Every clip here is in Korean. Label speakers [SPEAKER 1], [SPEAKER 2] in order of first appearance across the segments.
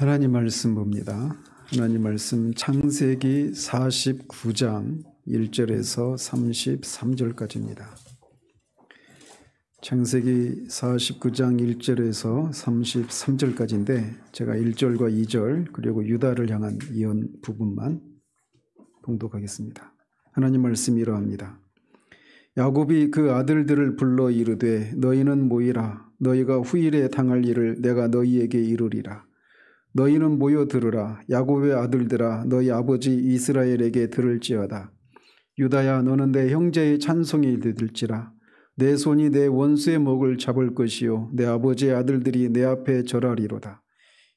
[SPEAKER 1] 하나님 말씀 봅니다. 하나님 말씀 창세기 49장 1절에서 33절까지입니다. 창세기 49장 1절에서 33절까지인데 제가 1절과 2절 그리고 유다를 향한 예언 부분만 봉독하겠습니다. 하나님 말씀이 이러합니다. 야곱이 그 아들들을 불러 이르되 너희는 모이라. 너희가 후일에 당할 일을 내가 너희에게 이르리라. 너희는 모여 들으라. 야곱의 아들들아 너희 아버지 이스라엘에게 들을지어다. 유다야 너는 내 형제의 찬송이 들을지라. 내 손이 내 원수의 목을 잡을 것이요 내 아버지의 아들들이 내 앞에 절하리로다.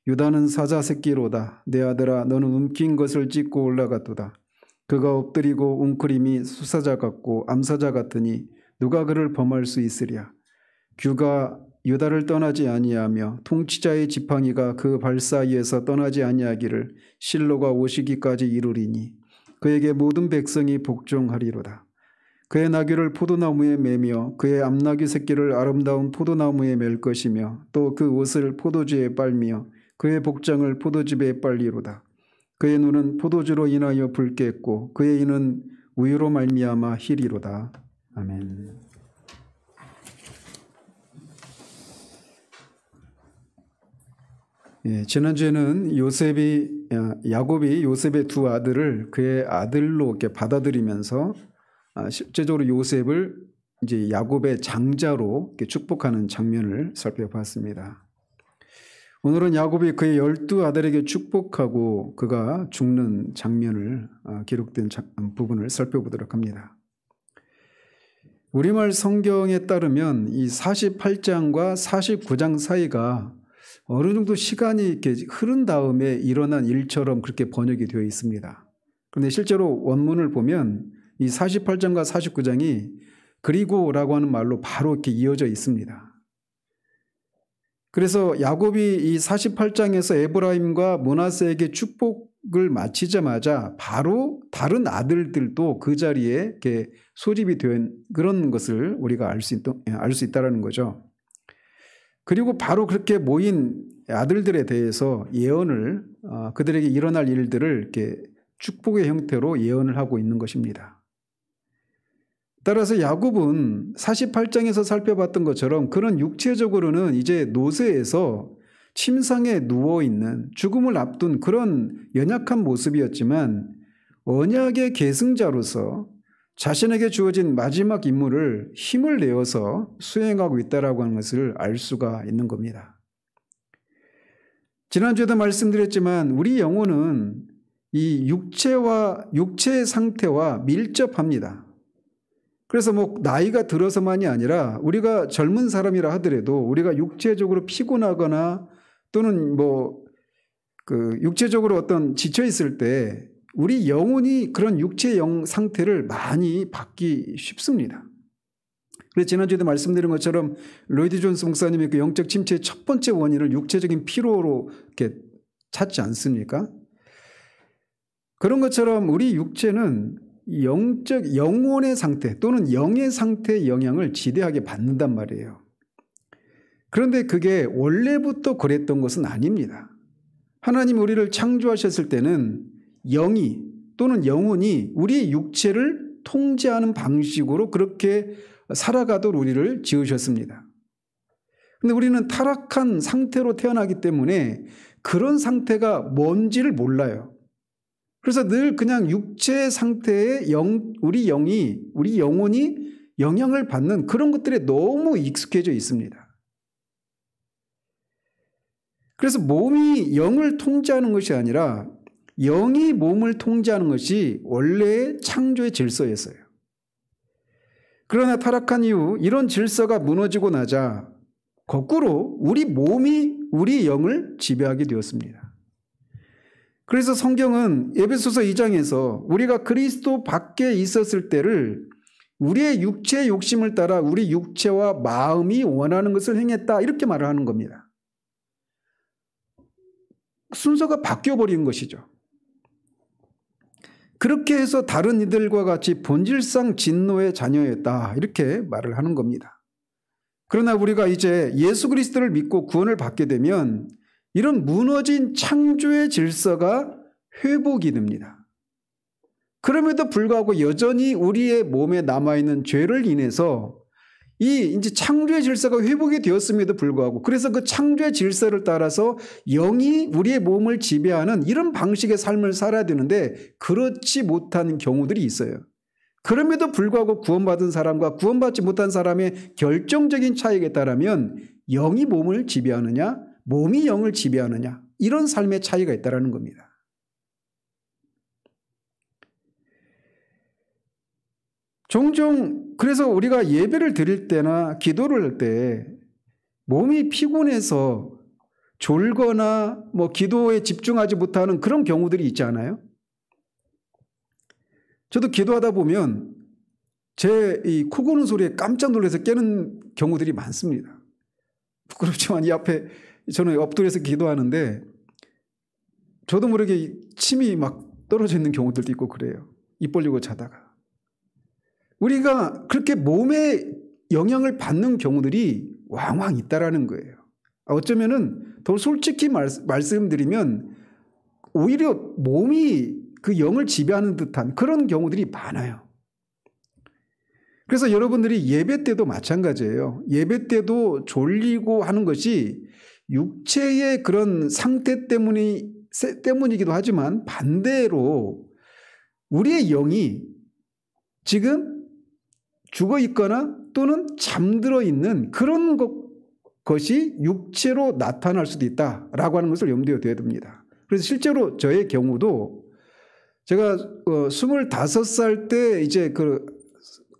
[SPEAKER 1] 유다는 사자 새끼로다. 내 아들아 너는 움킨 것을 찢고 올라갔도다. 그가 엎드리고 웅크림이 수사자 같고 암사자 같으니 누가 그를 범할 수 있으랴. 규가 유다를 떠나지 아니하며 통치자의 지팡이가 그 발 사이에서 떠나지 아니하기를 실로가 오시기까지 이루리니 그에게 모든 백성이 복종하리로다. 그의 나귀를 포도나무에 매며 그의 암나귀 새끼를 아름다운 포도나무에 맬 것이며 또 그 옷을 포도주에 빨며 그의 복장을 포도즙에 빨리로다. 그의 눈은 포도주로 인하여 붉겠고 그의 이는 우유로 말미암아 희리로다. 아멘. 지난주에는 야곱이 요셉의 두 아들을 그의 아들로 이렇게 받아들이면서 실제적으로 요셉을 이제 야곱의 장자로 이렇게 축복하는 장면을 살펴봤습니다. 오늘은 야곱이 그의 12아들에게 축복하고 그가 죽는 장면을 기록된 부분을 살펴보도록 합니다. 우리말 성경에 따르면 이 48장과 49장 사이가 어느 정도 시간이 이렇게 흐른 다음에 일어난 일처럼 그렇게 번역이 되어 있습니다. 그런데 실제로 원문을 보면 이 48장과 49장이 그리고라고 하는 말로 바로 이렇게 이어져 있습니다. 그래서 야곱이 이 48장에서 에브라임과 므낫세에게 축복을 마치자마자 바로 다른 아들들도 그 자리에 이렇게 소집이 된 그런 것을 우리가 알 수 있다는 거죠. 그리고 바로 그렇게 모인 아들들에 대해서 예언을 그들에게 일어날 일들을 이렇게 축복의 형태로 예언을 하고 있는 것입니다. 따라서 야곱은 48장에서 살펴봤던 것처럼 그런 육체적으로는 이제 노쇠에서 침상에 누워있는 죽음을 앞둔 그런 연약한 모습이었지만 언약의 계승자로서 자신에게 주어진 마지막 임무를 힘을 내어서 수행하고 있다라고 하는 것을 알 수가 있는 겁니다. 지난주에도 말씀드렸지만 우리 영혼은 이 육체의 상태와 밀접합니다. 그래서 나이가 들어서만이 아니라 우리가 젊은 사람이라 하더라도 우리가 육체적으로 피곤하거나 또는 육체적으로 어떤 지쳐 있을 때 우리 영혼이 그런 육체의 상태를 많이 받기 쉽습니다. 그래서 지난주에도 말씀드린 것처럼 로이드 존스 목사님이 그 영적 침체의 첫 번째 원인을 육체적인 피로로 이렇게 찾지 않습니까? 그런 것처럼 우리 육체는 영혼의 상태 또는 영의 상태의 영향을 지대하게 받는단 말이에요. 그런데 그게 원래부터 그랬던 것은 아닙니다. 하나님 우리를 창조하셨을 때는 영이 또는 영혼이 우리의 육체를 통제하는 방식으로 그렇게 살아가도록 우리를 지으셨습니다. 그런데 우리는 타락한 상태로 태어나기 때문에 그런 상태가 뭔지를 몰라요. 그래서 늘 그냥 육체 상태에 우리 영혼이 영향을 받는 그런 것들에 너무 익숙해져 있습니다. 그래서 몸이 영을 통제하는 것이 아니라 영이 몸을 통제하는 것이 원래의 창조의 질서였어요. 그러나 타락한 이후 이런 질서가 무너지고 나자 거꾸로 우리 몸이 우리 영을 지배하게 되었습니다. 그래서 성경은 에베소서 2장에서 우리가 그리스도 밖에 있었을 때를 우리의 육체의 욕심을 따라 우리 육체와 마음이 원하는 것을 행했다 이렇게 말을 하는 겁니다. 순서가 바뀌어버린 것이죠. 그렇게 해서 다른 이들과 같이 본질상 진노의 자녀였다 이렇게 말을 하는 겁니다. 그러나 우리가 이제 예수 그리스도를 믿고 구원을 받게 되면 이런 무너진 창조의 질서가 회복이 됩니다. 그럼에도 불구하고 여전히 우리의 몸에 남아있는 죄를 인해서 이 이제 창조의 질서가 회복이 되었음에도 불구하고 그래서 그 창조의 질서를 따라서 영이 우리의 몸을 지배하는 이런 방식의 삶을 살아야 되는데 그렇지 못한 경우들이 있어요. 그럼에도 불구하고 구원받은 사람과 구원받지 못한 사람의 결정적인 차이가 있다면 영이 몸을 지배하느냐 몸이 영을 지배하느냐 이런 삶의 차이가 있다는 겁니다. 종종 그래서 우리가 예배를 드릴 때나 기도를 할 때 몸이 피곤해서 졸거나 뭐 기도에 집중하지 못하는 그런 경우들이 있지 않아요? 저도 기도하다 보면 제 이 코 고는 소리에 깜짝 놀라서 깨는 경우들이 많습니다. 부끄럽지만 이 앞에 저는 엎드려서 기도하는데 저도 모르게 침이 막 떨어져 있는 경우들도 있고 그래요. 입 벌리고 자다가. 우리가 그렇게 몸에 영향을 받는 경우들이 왕왕 있다라는 거예요. 어쩌면은 더 솔직히 말씀드리면 오히려 몸이 그 영을 지배하는 듯한 그런 경우들이 많아요. 그래서 여러분들이 예배 때도 마찬가지예요. 예배 때도 졸리고 하는 것이 육체의 그런 상태 때문이기도 하지만 반대로 우리의 영이 지금 죽어 있거나 또는 잠들어 있는 그런 것이 육체로 나타날 수도 있다라고 하는 것을 염두에 둬야 됩니다. 그래서 실제로 저의 경우도 제가 25살 때 이제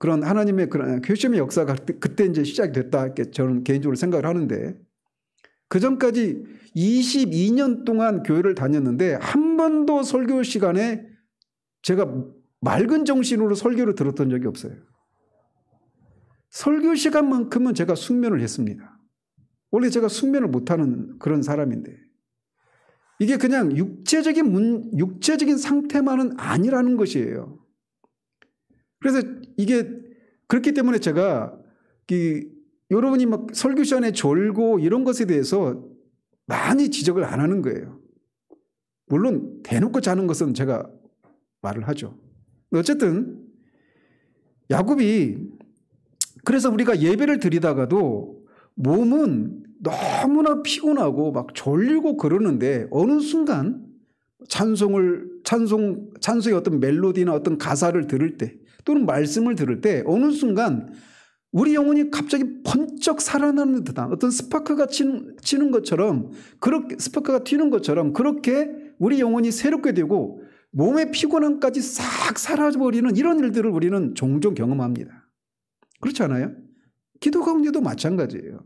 [SPEAKER 1] 그런 하나님의 그런 회심의 역사가 그때 이제 시작이 됐다 저는 개인적으로 생각을 하는데 그 전까지 22년 동안 교회를 다녔는데 한 번도 설교 시간에 제가 맑은 정신으로 설교를 들었던 적이 없어요. 설교 시간만큼은 제가 숙면을 했습니다. 원래 제가 숙면을 못하는 그런 사람인데 이게 그냥 육체적인 상태만은 아니라는 것이에요. 그래서 이게 그렇기 때문에 제가 여러분이 막 설교 시간에 졸고 이런 것에 대해서 많이 지적을 안 하는 거예요. 물론 대놓고 자는 것은 제가 말을 하죠. 어쨌든 야곱이 그래서 우리가 예배를 드리다가도 몸은 너무나 피곤하고 막 졸리고 그러는데 어느 순간 찬송의 어떤 멜로디나 어떤 가사를 들을 때 또는 말씀을 들을 때 어느 순간 우리 영혼이 갑자기 번쩍 살아나는 듯한 어떤 스파크가 치는 것처럼 그렇게 스파크가 튀는 것처럼 그렇게 우리 영혼이 새롭게 되고 몸의 피곤함까지 싹 사라져버리는 이런 일들을 우리는 종종 경험합니다. 그렇지 않아요? 기도 가운데도 마찬가지예요.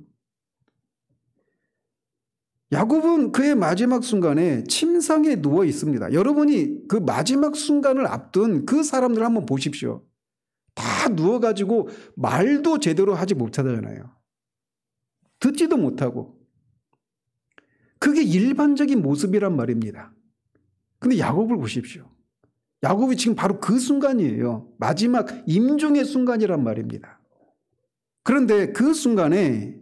[SPEAKER 1] 야곱은 그의 마지막 순간에 침상에 누워 있습니다. 여러분이 그 마지막 순간을 앞둔 그 사람들 한번 보십시오. 다 누워가지고 말도 제대로 하지 못하잖아요. 듣지도 못하고. 그게 일반적인 모습이란 말입니다. 근데 야곱을 보십시오. 야곱이 지금 바로 그 순간이에요. 마지막 임종의 순간이란 말입니다. 그런데 그 순간에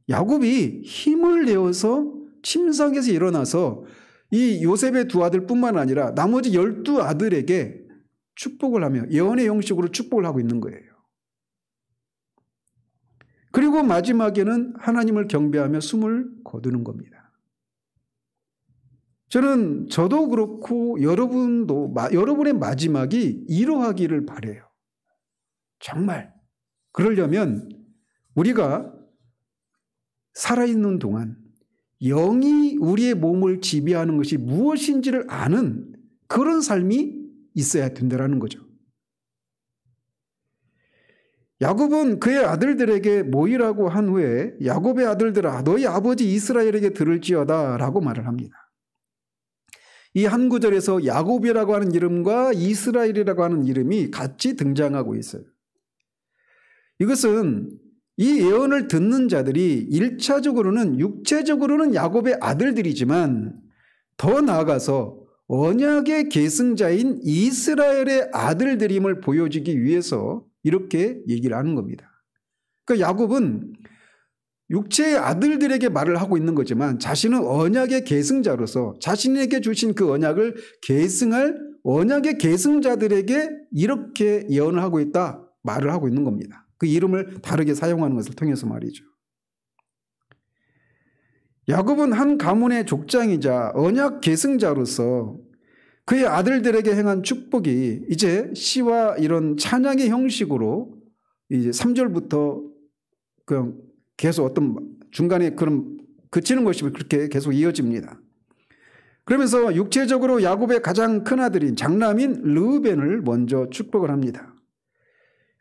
[SPEAKER 1] 야곱이 힘을 내어서 침상에서 일어나서 이 요셉의 두 아들뿐만 아니라 나머지 12아들에게 축복을 하며 예언의 형식으로 축복을 하고 있는 거예요. 그리고 마지막에는 하나님을 경배하며 숨을 거두는 겁니다. 저도 그렇고 여러분도 여러분의 마지막이 이러하기를 바라요. 정말 그러려면 우리가 살아있는 동안 영이 우리의 몸을 지배하는 것이 무엇인지를 아는 그런 삶이 있어야 된다는 거죠. 야곱은 그의 아들들에게 모이라고 한 후에 야곱의 아들들아 너희 아버지 이스라엘에게 들을지어다 라고 말을 합니다. 이 한 구절에서 야곱이라고 하는 이름과 이스라엘이라고 하는 이름이 같이 등장하고 있어요. 이것은 이 예언을 듣는 자들이 1차적으로는 육체적으로는 야곱의 아들들이지만 더 나아가서 언약의 계승자인 이스라엘의 아들들임을 보여주기 위해서 이렇게 얘기를 하는 겁니다. 그러니까 야곱은 육체의 아들들에게 말을 하고 있는 거지만 자신은 언약의 계승자로서 자신에게 주신 그 언약을 계승할 언약의 계승자들에게 이렇게 예언을 하고 있다, 말을 하고 있는 겁니다. 그 이름을 다르게 사용하는 것을 통해서 말이죠. 야곱은 한 가문의 족장이자 언약 계승자로서 그의 아들들에게 행한 축복이 이제 시와 이런 찬양의 형식으로 이제 3절부터 그냥 계속 어떤 중간에 그런 그치는 것이 그렇게 계속 이어집니다. 그러면서 육체적으로 야곱의 가장 큰 아들인 장남인 르우벤을 먼저 축복을 합니다.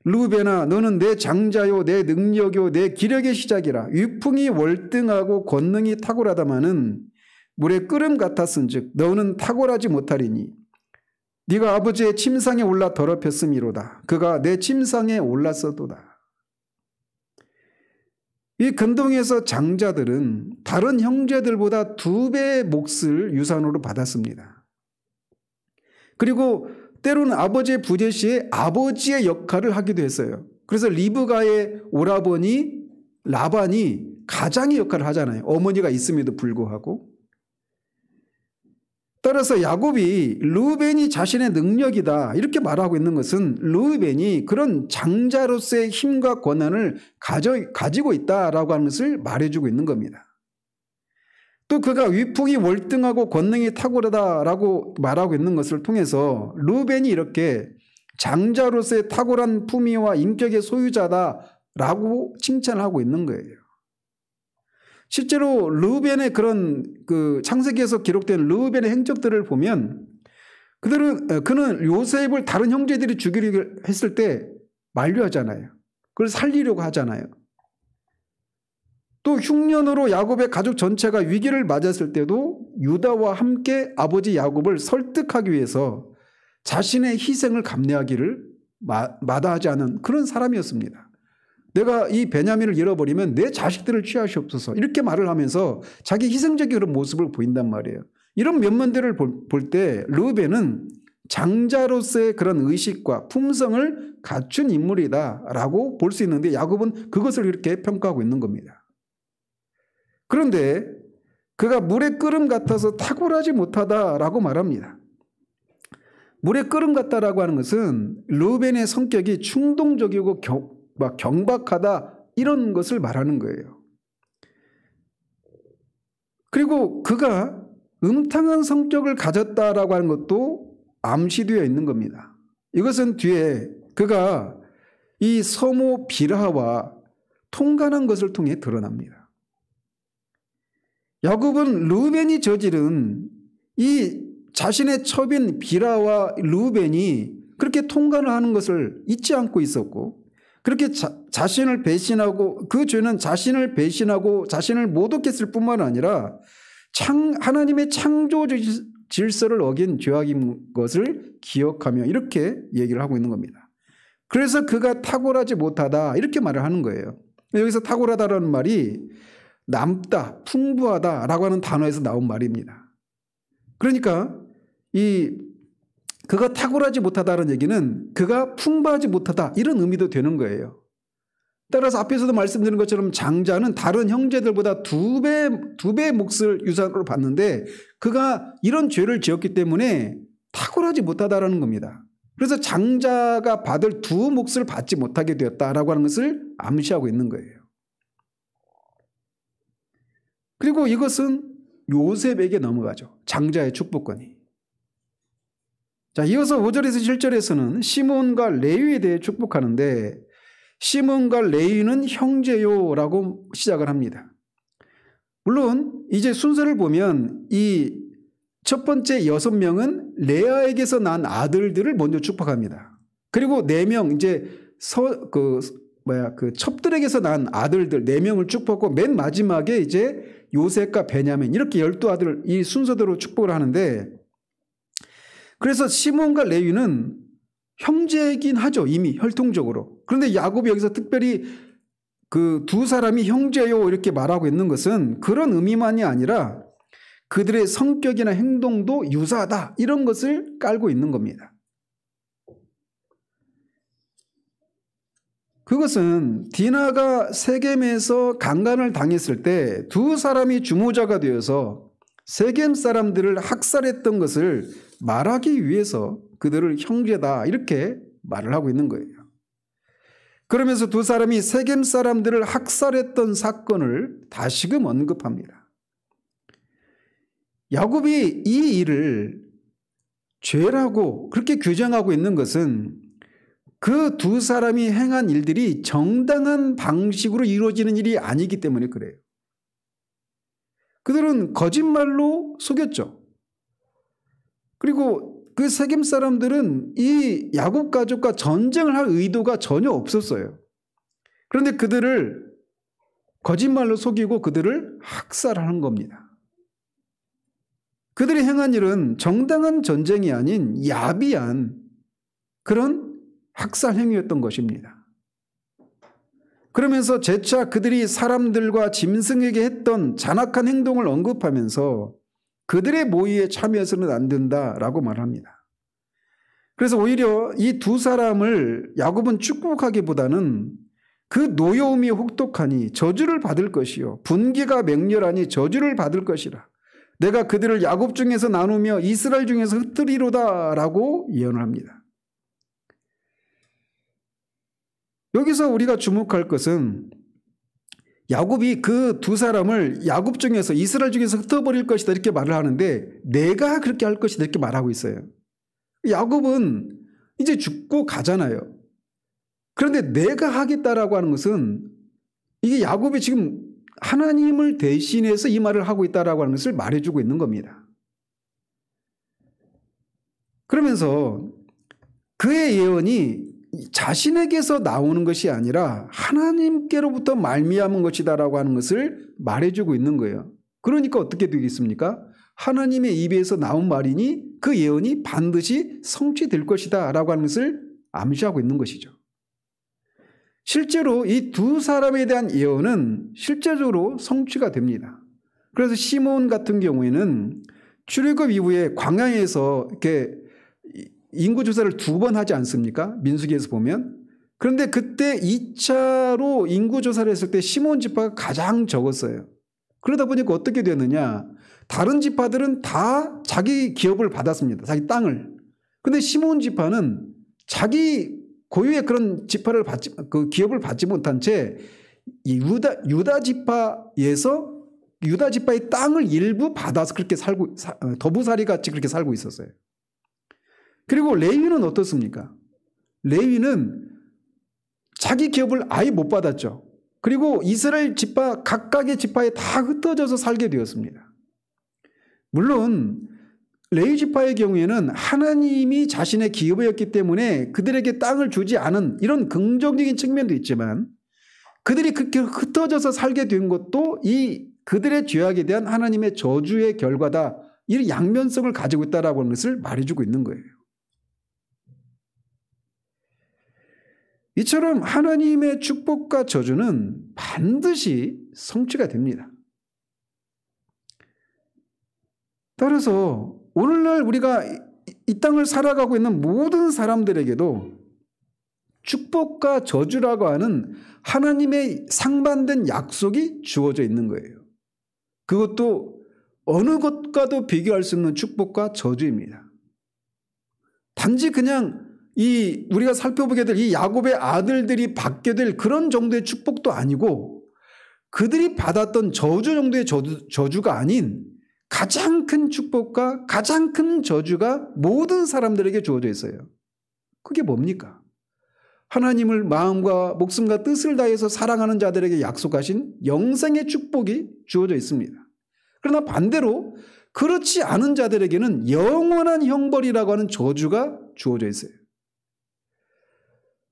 [SPEAKER 1] 르우벤아, 너는 내 장자요 내 능력요 내 기력의 시작이라. 위풍이 월등하고 권능이 탁월하다마는 물의 끓음 같았은즉 너는 탁월하지 못하리니 네가 아버지의 침상에 올라 더럽혔음이로다. 그가 내 침상에 올랐어도다. 이 근동에서 장자들은 다른 형제들보다 2배의 몫을 유산으로 받았습니다. 그리고 때로는 아버지의 부재 시에 아버지의 역할을 하기도 했어요. 그래서 리브가의 오라버니 라반이 가장의 역할을 하잖아요. 어머니가 있음에도 불구하고. 따라서 야곱이 르우벤이 자신의 능력이다 이렇게 말하고 있는 것은 르우벤이 그런 장자로서의 힘과 권한을 가지고 있다라고 하는 것을 말해주고 있는 겁니다. 또 그가 위풍이 월등하고 권능이 탁월하다라고 말하고 있는 것을 통해서 르우벤이 이렇게 장자로서의 탁월한 품위와 인격의 소유자다라고 칭찬을 하고 있는 거예요. 실제로 르우벤의 그런 그 창세기에서 기록된 르우벤의 행적들을 보면 그는 요셉을 다른 형제들이 죽이려고 했을 때 만류하잖아요. 그걸 살리려고 하잖아요. 또 흉년으로 야곱의 가족 전체가 위기를 맞았을 때도 유다와 함께 아버지 야곱을 설득하기 위해서 자신의 희생을 감내하기를 마다하지 않은 그런 사람이었습니다. 내가 이 베냐민을 잃어버리면 내 자식들을 취하시옵소서 이렇게 말을 하면서 자기 희생적인 그런 모습을 보인단 말이에요. 이런 면면들을 볼 때 르우벤은 장자로서의 그런 의식과 품성을 갖춘 인물이다라고 볼 수 있는데 야곱은 그것을 이렇게 평가하고 있는 겁니다. 그런데 그가 물의 끓음 같아서 탁월하지 못하다라고 말합니다. 물의 끓음 같다라고 하는 것은 르우벤의 성격이 충동적이고 경박하다 이런 것을 말하는 거예요. 그리고 그가 음탕한 성격을 가졌다라고 하는 것도 암시되어 있는 겁니다. 이것은 뒤에 그가 이 서모 비라와 통간한 것을 통해 드러납니다. 야곱은 르우벤이 저지른 이 자신의 첩인 비라와 르우벤이 그렇게 통간을 하는 것을 잊지 않고 있었고 그렇게 자신을 배신하고 그 죄는 자신을 배신하고 자신을 모독했을 뿐만 아니라 하나님의 창조 질서를 어긴 죄악인 것을 기억하며 이렇게 얘기를 하고 있는 겁니다. 그래서 그가 탁월하지 못하다 이렇게 말을 하는 거예요. 여기서 탁월하다라는 말이 남다, 풍부하다라고 하는 단어에서 나온 말입니다. 그러니까 그가 탁월하지 못하다는 얘기는 그가 풍부하지 못하다 이런 의미도 되는 거예요. 따라서 앞에서도 말씀드린 것처럼 장자는 다른 형제들보다 2배의 몫을 유산으로 받는데 그가 이런 죄를 지었기 때문에 탁월하지 못하다라는 겁니다. 그래서 장자가 받을 2 몫을 받지 못하게 되었다라고 하는 것을 암시하고 있는 거예요. 그리고 이것은 요셉에게 넘어가죠. 장자의 축복권이. 자, 이어서 5절에서 7절에서는 시몬과 레위에 대해 축복하는데 시몬과 레위는 형제요라고 시작을 합니다. 물론 이제 순서를 보면 이 첫 번째 6명은 레아에게서 난 아들들을 먼저 축복합니다. 그리고 4명 이제 그 첩들에게서 난 아들들 4명을 축복하고 맨 마지막에 이제 요셉과 베냐민 이렇게 12아들 이 순서대로 축복을 하는데 그래서 시몬과 레위는 형제이긴 하죠. 이미 혈통적으로. 그런데 야곱이 여기서 특별히 그 2 사람이 형제요 이렇게 말하고 있는 것은 그런 의미만이 아니라 그들의 성격이나 행동도 유사하다 이런 것을 깔고 있는 겁니다. 그것은 디나가 세겜에서 강간을 당했을 때 두 사람이 주모자가 되어서 세겜 사람들을 학살했던 것을 말하기 위해서 그들을 형제다 이렇게 말을 하고 있는 거예요. 그러면서 두 사람이 세겜 사람들을 학살했던 사건을 다시금 언급합니다. 야곱이 이 일을 죄라고 그렇게 규정하고 있는 것은 그 두 사람이 행한 일들이 정당한 방식으로 이루어지는 일이 아니기 때문에 그래요. 그들은 거짓말로 속였죠. 그리고 그 세겜 사람들은 이 야곱 가족과 전쟁을 할 의도가 전혀 없었어요. 그런데 그들을 거짓말로 속이고 그들을 학살하는 겁니다. 그들이 행한 일은 정당한 전쟁이 아닌 야비한 그런 학살 행위였던 것입니다. 그러면서 재차 그들이 사람들과 짐승에게 했던 잔악한 행동을 언급하면서 그들의 모의에 참여해서는 안 된다라고 말합니다. 그래서 오히려 이 두 사람을 야곱은 축복하기보다는 그 노여움이 혹독하니 저주를 받을 것이요 분기가 맹렬하니 저주를 받을 것이라. 내가 그들을 야곱 중에서 나누며 이스라엘 중에서 흩뜨리로다 라고 예언을 합니다. 여기서 우리가 주목할 것은 야곱이 그 두 사람을 야곱 중에서 이스라엘 중에서 흩어버릴 것이다 이렇게 말을 하는데 내가 그렇게 할 것이다 이렇게 말하고 있어요. 야곱은 이제 죽고 가잖아요. 그런데 내가 하겠다라고 하는 것은 이게 야곱이 지금 하나님을 대신해서 이 말을 하고 있다라고 하는 것을 말해주고 있는 겁니다. 그러면서 그의 예언이 자신에게서 나오는 것이 아니라 하나님께로부터 말미암은 것이다라고 하는 것을 말해주고 있는 거예요. 그러니까 어떻게 되겠습니까? 하나님의 입에서 나온 말이니 그 예언이 반드시 성취될 것이다 라고 하는 것을 암시하고 있는 것이죠. 실제로 이 두 사람에 대한 예언은 실제적으로 성취가 됩니다. 그래서 시몬 같은 경우에는 출애굽 이후에 광야에서 이렇게 인구조사를 2번 하지 않습니까? 민수기에서 보면. 그런데 그때 2차로 인구조사를 했을 때 시몬 지파가 가장 적었어요. 그러다 보니까 어떻게 되느냐. 다른 지파들은 다 자기 기업을 받았습니다. 자기 땅을. 그런데 시몬 지파는 자기 고유의 그런 지파를 그 기업을 받지 못한 채 유다 지파에서 유다 지파의 땅을 일부 받아서 그렇게 살고 더부살이 같이 그렇게 살고 있었어요. 그리고 레위는 어떻습니까? 레위는 자기 기업을 아예 못 받았죠. 그리고 이스라엘 지파 각각의 지파에 다 흩어져서 살게 되었습니다. 물론 레위 지파의 경우에는 하나님이 자신의 기업이었기 때문에 그들에게 땅을 주지 않은 이런 긍정적인 측면도 있지만 그들이 그렇게 흩어져서 살게 된 것도 이 그들의 죄악에 대한 하나님의 저주의 결과다. 이런 양면성을 가지고 있다라고 하는 것을 말해주고 있는 거예요. 이처럼 하나님의 축복과 저주는 반드시 성취가 됩니다. 따라서 오늘날 우리가 이 땅을 살아가고 있는 모든 사람들에게도 축복과 저주라고 하는 하나님의 상반된 약속이 주어져 있는 거예요. 그것도 어느 것과도 비교할 수 없는 축복과 저주입니다. 단지 그냥 우리가 살펴보게 될 이 야곱의 아들들이 받게 될 그런 정도의 축복도 아니고 그들이 받았던 저주 정도의 저주가 아닌 가장 큰 축복과 가장 큰 저주가 모든 사람들에게 주어져 있어요. 그게 뭡니까? 하나님을 마음과 목숨과 뜻을 다해서 사랑하는 자들에게 약속하신 영생의 축복이 주어져 있습니다. 그러나 반대로 그렇지 않은 자들에게는 영원한 형벌이라고 하는 저주가 주어져 있어요.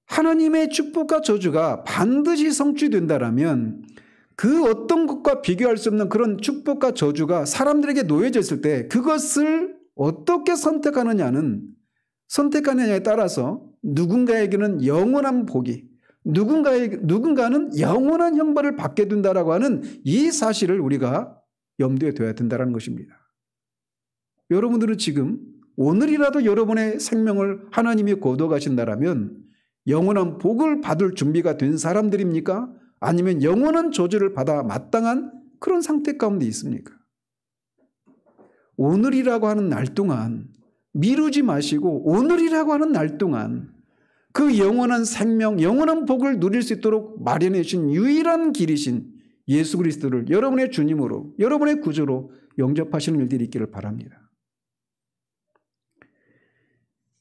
[SPEAKER 1] 하나님의 축복과 저주가 반드시 성취된다라면 그 어떤 것과 비교할 수 없는 그런 축복과 저주가 사람들에게 놓여져 있을 때 그것을 어떻게 선택하느냐에 따라서 누군가에게는 영원한 복이 누군가는 영원한 형벌을 받게 된다라고 하는 이 사실을 우리가 염두에 둬야 된다는 것입니다. 여러분들은 지금 오늘이라도 여러분의 생명을 하나님이 거둬 가신다라면 영원한 복을 받을 준비가 된 사람들입니까? 아니면 영원한 저주를 받아 마땅한 그런 상태 가운데 있습니까? 오늘이라고 하는 날 동안 미루지 마시고 오늘이라고 하는 날 동안 그 영원한 생명, 영원한 복을 누릴 수 있도록 마련해 주신 유일한 길이신 예수 그리스도를 여러분의 주님으로, 여러분의 구주로 영접하시는 일들이 있기를 바랍니다.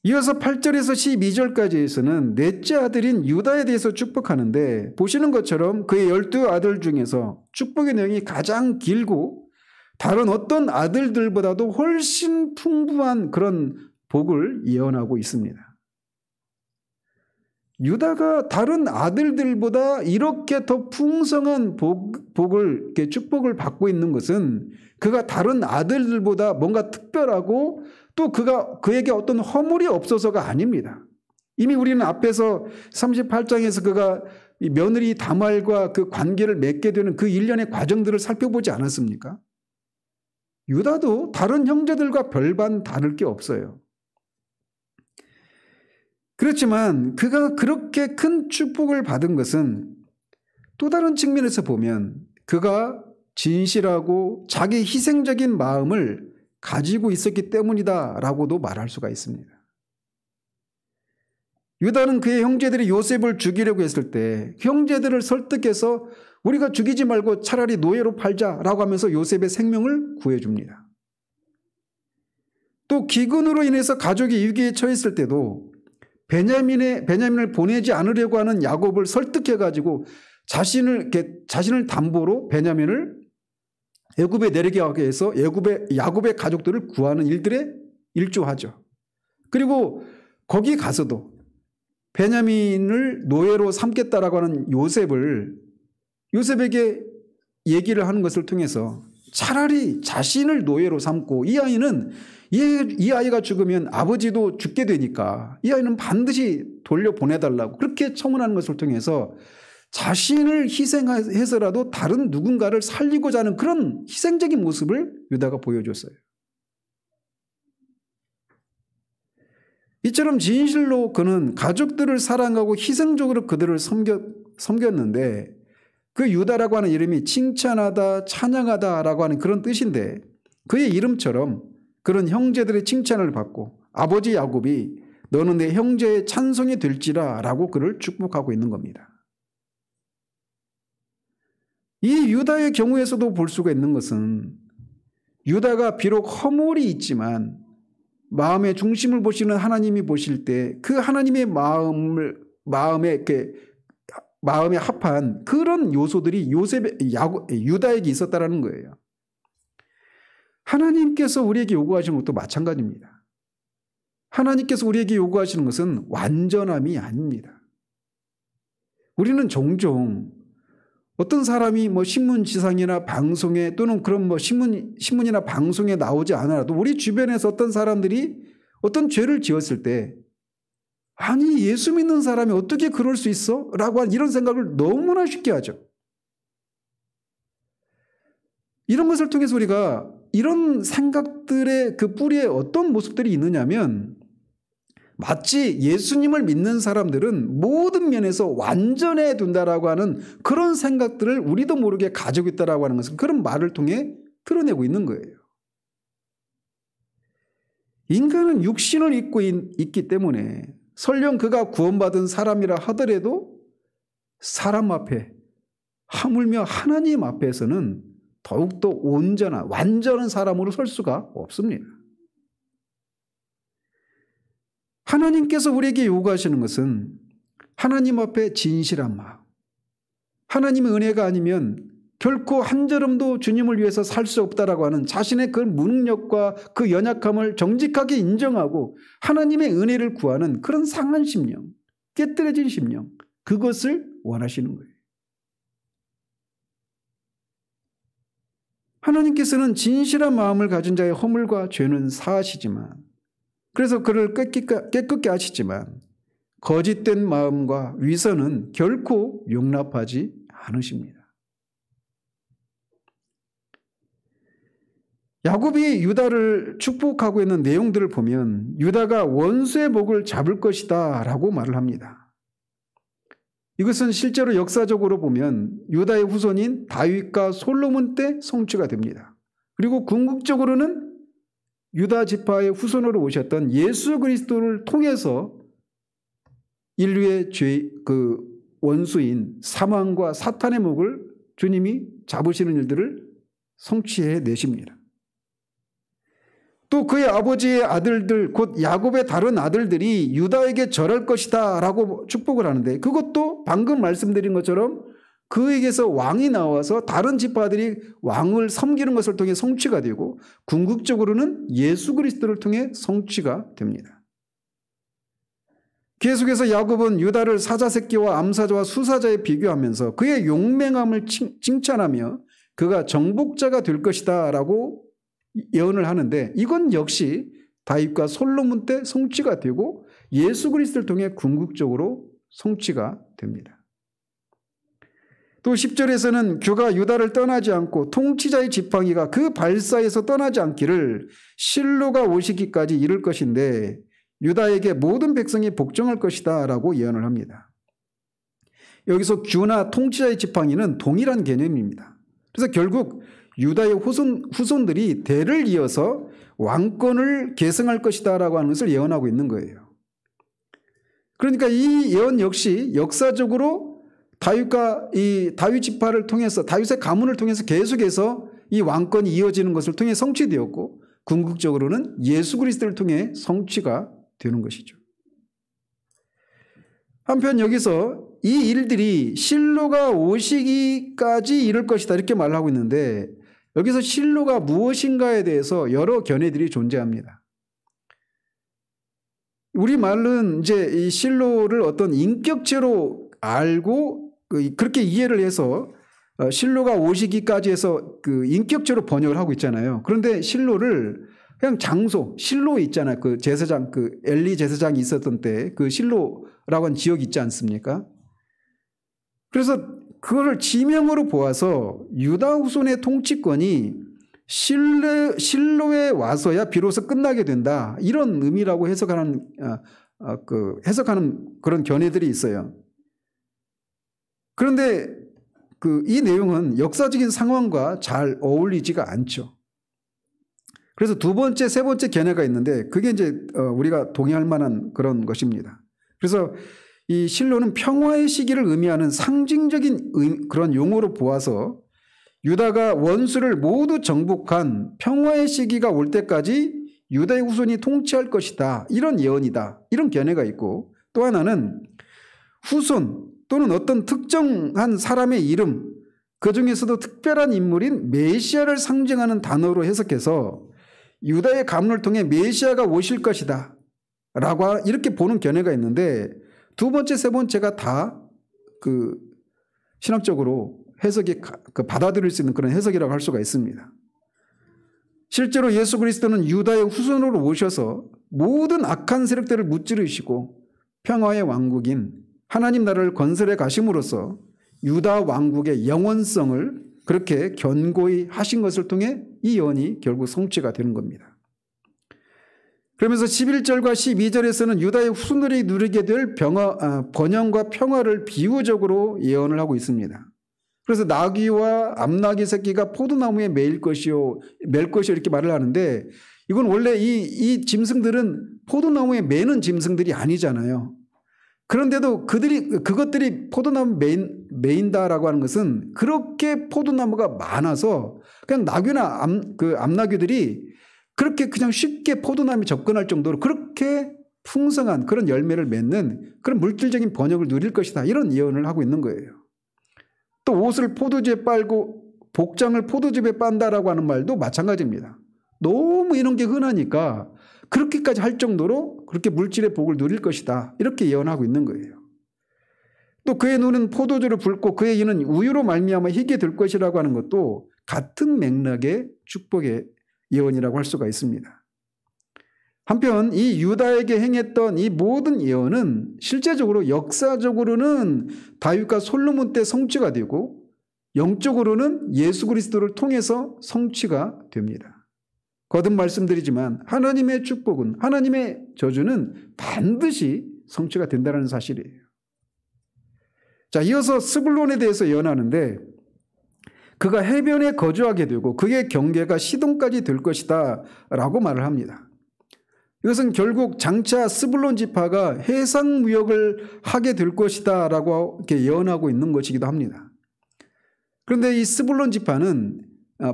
[SPEAKER 1] 이어서 8절에서 12절까지에서는 넷째 아들인 유다에 대해서 축복하는데 보시는 것처럼 그의 12아들 중에서 축복의 내용이 가장 길고 다른 어떤 아들들보다도 훨씬 풍부한 그런 복을 예언하고 있습니다. 유다가 다른 아들들보다 이렇게 더 풍성한 복을, 축복을 받고 있는 것은 그가 다른 아들들보다 뭔가 특별하고 또 그에게 어떤 허물이 없어서가 아닙니다. 이미 우리는 앞에서 38장에서 그가 며느리 다말과 그 관계를 맺게 되는 그 일련의 과정들을 살펴보지 않았습니까? 유다도 다른 형제들과 별반 다를 게 없어요. 그렇지만 그가 그렇게 큰 축복을 받은 것은 또 다른 측면에서 보면 그가 진실하고 자기 희생적인 마음을 가지고 있었기 때문이다라고도 말할 수가 있습니다. 유다는 그의 형제들이 요셉을 죽이려고 했을 때 형제들을 설득해서 우리가 죽이지 말고 차라리 노예로 팔자라고 하면서 요셉의 생명을 구해줍니다. 또 기근으로 인해서 가족이 위기에 처했을 때도 베냐민을 보내지 않으려고 하는 야곱을 설득해가지고 자신을 담보로 베냐민을 애굽에 내리게 하기 위해서 야곱의 가족들을 구하는 일들에 일조하죠. 그리고 거기 가서도 베냐민을 노예로 삼겠다라고 하는 요셉에게 얘기를 하는 것을 통해서 차라리 자신을 노예로 삼고 이 아이가 죽으면 아버지도 죽게 되니까 이 아이는 반드시 돌려보내달라고 그렇게 청원하는 것을 통해서 자신을 희생해서라도 다른 누군가를 살리고자 하는 그런 희생적인 모습을 유다가 보여줬어요. 이처럼 진실로 그는 가족들을 사랑하고 희생적으로 그들을 섬겼는데 그 유다라고 하는 이름이 칭찬하다, 찬양하다라고 하는 그런 뜻인데 그의 이름처럼 그런 형제들의 칭찬을 받고 아버지 야곱이 너는 내 형제의 찬송이 될지라 라고 그를 축복하고 있는 겁니다. 이 유다의 경우에서도 볼 수가 있는 것은 유다가 비록 허물이 있지만 마음의 중심을 보시는 하나님이 보실 때 그 하나님의 마음에 합한 그런 요소들이 유다에게 있었다라는 거예요. 하나님께서 우리에게 요구하시는 것도 마찬가지입니다. 하나님께서 우리에게 요구하시는 것은 완전함이 아닙니다. 우리는 종종 어떤 사람이 신문지상이나 방송에 또는 그런 신문이나 방송에 나오지 않아도 우리 주변에서 어떤 사람들이 어떤 죄를 지었을 때 아니 예수 믿는 사람이 어떻게 그럴 수 있어? 라고 하는 이런 생각을 너무나 쉽게 하죠. 이런 것을 통해서 우리가 이런 생각들의 그 뿌리에 어떤 모습들이 있느냐면 마치 예수님을 믿는 사람들은 모든 면에서 완전해 둔다라고 하는 그런 생각들을 우리도 모르게 가지고 있다라고 하는 것은 그런 말을 통해 드러내고 있는 거예요. 인간은 육신을 입고 있기 때문에 설령 그가 구원받은 사람이라 하더라도 사람 앞에 하물며 하나님 앞에서는 더욱더 온전한 완전한 사람으로 설 수가 없습니다. 하나님께서 우리에게 요구하시는 것은 하나님 앞에 진실한 마음. 하나님의 은혜가 아니면 결코 한 걸음도 주님을 위해서 살 수 없다라고 하는 자신의 그 무능력과 그 연약함을 정직하게 인정하고 하나님의 은혜를 구하는 그런 상한 심령, 깨뜨려진 심령, 그것을 원하시는 거예요. 하나님께서는 진실한 마음을 가진 자의 허물과 죄는 사하시지만 그래서 그를 깨끗게 하시지만 거짓된 마음과 위선은 결코 용납하지 않으십니다. 야곱이 유다를 축복하고 있는 내용들을 보면 유다가 원수의 목을 잡을 것이다 라고 말을 합니다. 이것은 실제로 역사적으로 보면 유다의 후손인 다윗과 솔로몬 때 성취가 됩니다. 그리고 궁극적으로는 유다 지파의 후손으로 오셨던 예수 그리스도를 통해서 인류의 그 원수인 사망과 사탄의 목을 주님이 잡으시는 일들을 성취해 내십니다. 또 그의 아버지의 아들들 곧 야곱의 다른 아들들이 유다에게 절할 것이다 라고 축복을 하는데, 그것도 방금 말씀드린 것처럼 그에게서 왕이 나와서 다른 지파들이 왕을 섬기는 것을 통해 성취가 되고, 궁극적으로는 예수 그리스도를 통해 성취가 됩니다. 계속해서 야곱은 유다를 사자새끼와 암사자와 수사자에 비교하면서 그의 용맹함을 칭찬하며 그가 정복자가 될 것이다 라고 예언을 하는데, 이건 역시 다윗과 솔로몬 때 성취가 되고 예수 그리스도를 통해 궁극적으로 성취가 됩니다. 또 10절에서는 그가 유다를 떠나지 않고 통치자의 지팡이가 그 발사에서 떠나지 않기를 실로가 오시기까지 이를 것인데 유다에게 모든 백성이 복종할 것이다 라고 예언을 합니다. 여기서 규나 통치자의 지팡이는 동일한 개념입니다. 그래서 결국 유다의 후손들이 대를 이어서 왕권을 계승할 것이다 라고 하는 것을 예언하고 있는 거예요. 그러니까 이 예언 역시 역사적으로 다윗 지파를 통해서, 다윗의 가문을 통해서 계속해서 이 왕권이 이어지는 것을 통해 성취되었고, 궁극적으로는 예수 그리스도를 통해 성취가 되는 것이죠. 한편 여기서 이 일들이 실로가 오시기까지 이를 것이다 이렇게 말하고 있는데, 여기서 실로가 무엇인가에 대해서 여러 견해들이 존재합니다. 우리말은 이제 이 실로를 어떤 인격체로 알고 그렇게 이해를 해서 실로가 오시기까지 해서 그 인격체로 번역을 하고 있잖아요. 그런데 실로를 그냥 장소, 실로 있잖아요. 그 제사장, 그 엘리 제사장이 있었던 때 그 실로라고 하는 지역이 있지 않습니까? 그래서 그거를 지명으로 보아서 유다 후손의 통치권이 실로에 와서야 비로소 끝나게 된다, 이런 의미라고 해석하는 그런 견해들이 있어요. 그런데 이 내용은 역사적인 상황과 잘 어울리지가 않죠. 그래서 두 번째, 세 번째 견해가 있는데 그게 이제 우리가 동의할 만한 그런 것입니다. 그래서 이 실로는 평화의 시기를 의미하는 상징적인 그런 용어로 보아서 유다가 원수를 모두 정복한 평화의 시기가 올 때까지 유다의 후손이 통치할 것이다, 이런 예언이다, 이런 견해가 있고, 또 하나는 후손 또는 어떤 특정한 사람의 이름, 그 중에서도 특별한 인물인 메시아를 상징하는 단어로 해석해서 유다의 가문을 통해 메시아가 오실 것이다 라고 이렇게 보는 견해가 있는데, 두 번째, 세 번째가 다 그 신학적으로 해석이 받아들일 수 있는 그런 해석이라고 할 수가 있습니다. 실제로 예수 그리스도는 유다의 후손으로 오셔서 모든 악한 세력들을 무찌르시고 평화의 왕국인 하나님 나라를 건설해 가심으로써 유다 왕국의 영원성을 그렇게 견고히 하신 것을 통해 이 예언이 결국 성취가 되는 겁니다. 그러면서 11절과 12절에서는 유다의 후손들이 누리게 될 번영과 평화를 비유적으로 예언을 하고 있습니다. 그래서 나귀와 암나귀 새끼가 포도나무에 맬 것이요 이렇게 말을 하는데, 이건 원래 이 짐승들은 포도나무에 매는 짐승들이 아니잖아요. 그런데도 그것들이 포도나무 매인다라고 하는 것은 그렇게 포도나무가 많아서 그냥 나귀나 암나귀들이 그렇게 그냥 쉽게 포도나무에 접근할 정도로 그렇게 풍성한 그런 열매를 맺는 그런 물질적인 번영을 누릴 것이다, 이런 예언을 하고 있는 거예요. 또 옷을 포도주에 빨고 복장을 포도즙에 빤다라고 하는 말도 마찬가지입니다. 너무 이런 게 흔하니까 그렇게까지 할 정도로 그렇게 물질의 복을 누릴 것이다, 이렇게 예언하고 있는 거예요. 또 그의 눈은 포도주를 붉고 그의 이는 우유로 말미암아 희게 될 것이라고 하는 것도 같은 맥락의 축복의 예언이라고 할 수가 있습니다. 한편 이 유다에게 행했던 이 모든 예언은 실제적으로 역사적으로는 다윗과 솔로몬 때 성취가 되고, 영적으로는 예수 그리스도를 통해서 성취가 됩니다. 거듭 말씀드리지만 하나님의 축복은, 하나님의 저주는 반드시 성취가 된다는 사실이에요. 자, 이어서 스불론에 대해서 예언하는데 그가 해변에 거주하게 되고 그의 경계가 시돈까지 될 것이다 라고 말을 합니다. 이것은 결국 장차 스불론 지파가 해상 무역을 하게 될 것이다 라고 이렇게 예언하고 있는 것이기도 합니다. 그런데 이 스불론 지파는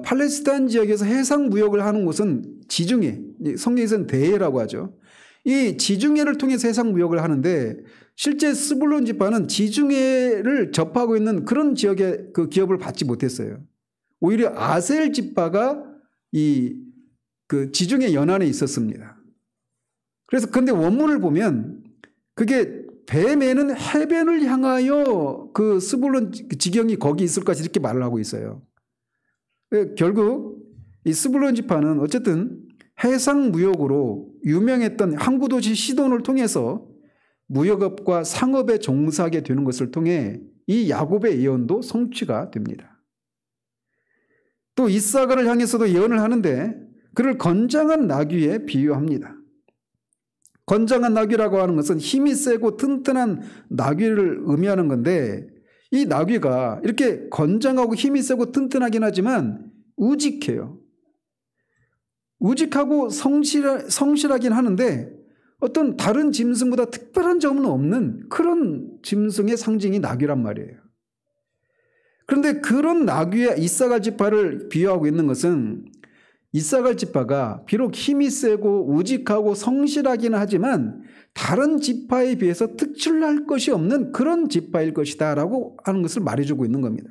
[SPEAKER 1] 팔레스타인 지역에서 해상 무역을 하는 곳은 지중해, 성경에서는 대해라고 하죠. 이 지중해를 통해서 해상 무역을 하는데 실제 스불론 지파는 지중해를 접하고 있는 그런 지역의 그 기업을 받지 못했어요. 오히려 아셀 지파가 그 지중해 연안에 있었습니다. 그래서 근데 원문을 보면 그게 뱀에는 해변을 향하여 그 스불론 지경이 거기 있을 것이 이렇게 말을 하고 있어요. 결국 이 스불론 지파는 어쨌든 해상 무역으로 유명했던 항구 도시 시돈을 통해서 무역업과 상업에 종사하게 되는 것을 통해 이 야곱의 예언도 성취가 됩니다. 또 이사가를 향해서도 예언을 하는데 그를 건장한 나귀에 비유합니다. 건장한 나귀라고 하는 것은 힘이 세고 튼튼한 나귀를 의미하는 건데 이 나귀가 이렇게 건장하고 힘이 세고 튼튼하긴 하지만 우직해요. 우직하고 성실하긴 하는데 어떤 다른 짐승보다 특별한 점은 없는 그런 짐승의 상징이 나귀란 말이에요. 그런데 그런 나귀의 이사갈 지파를 비유하고 있는 것은 이사갈 지파가 비록 힘이 세고 우직하고 성실하긴 하지만 다른 지파에 비해서 특출날 것이 없는 그런 지파일 것이다 라고 하는 것을 말해주고 있는 겁니다.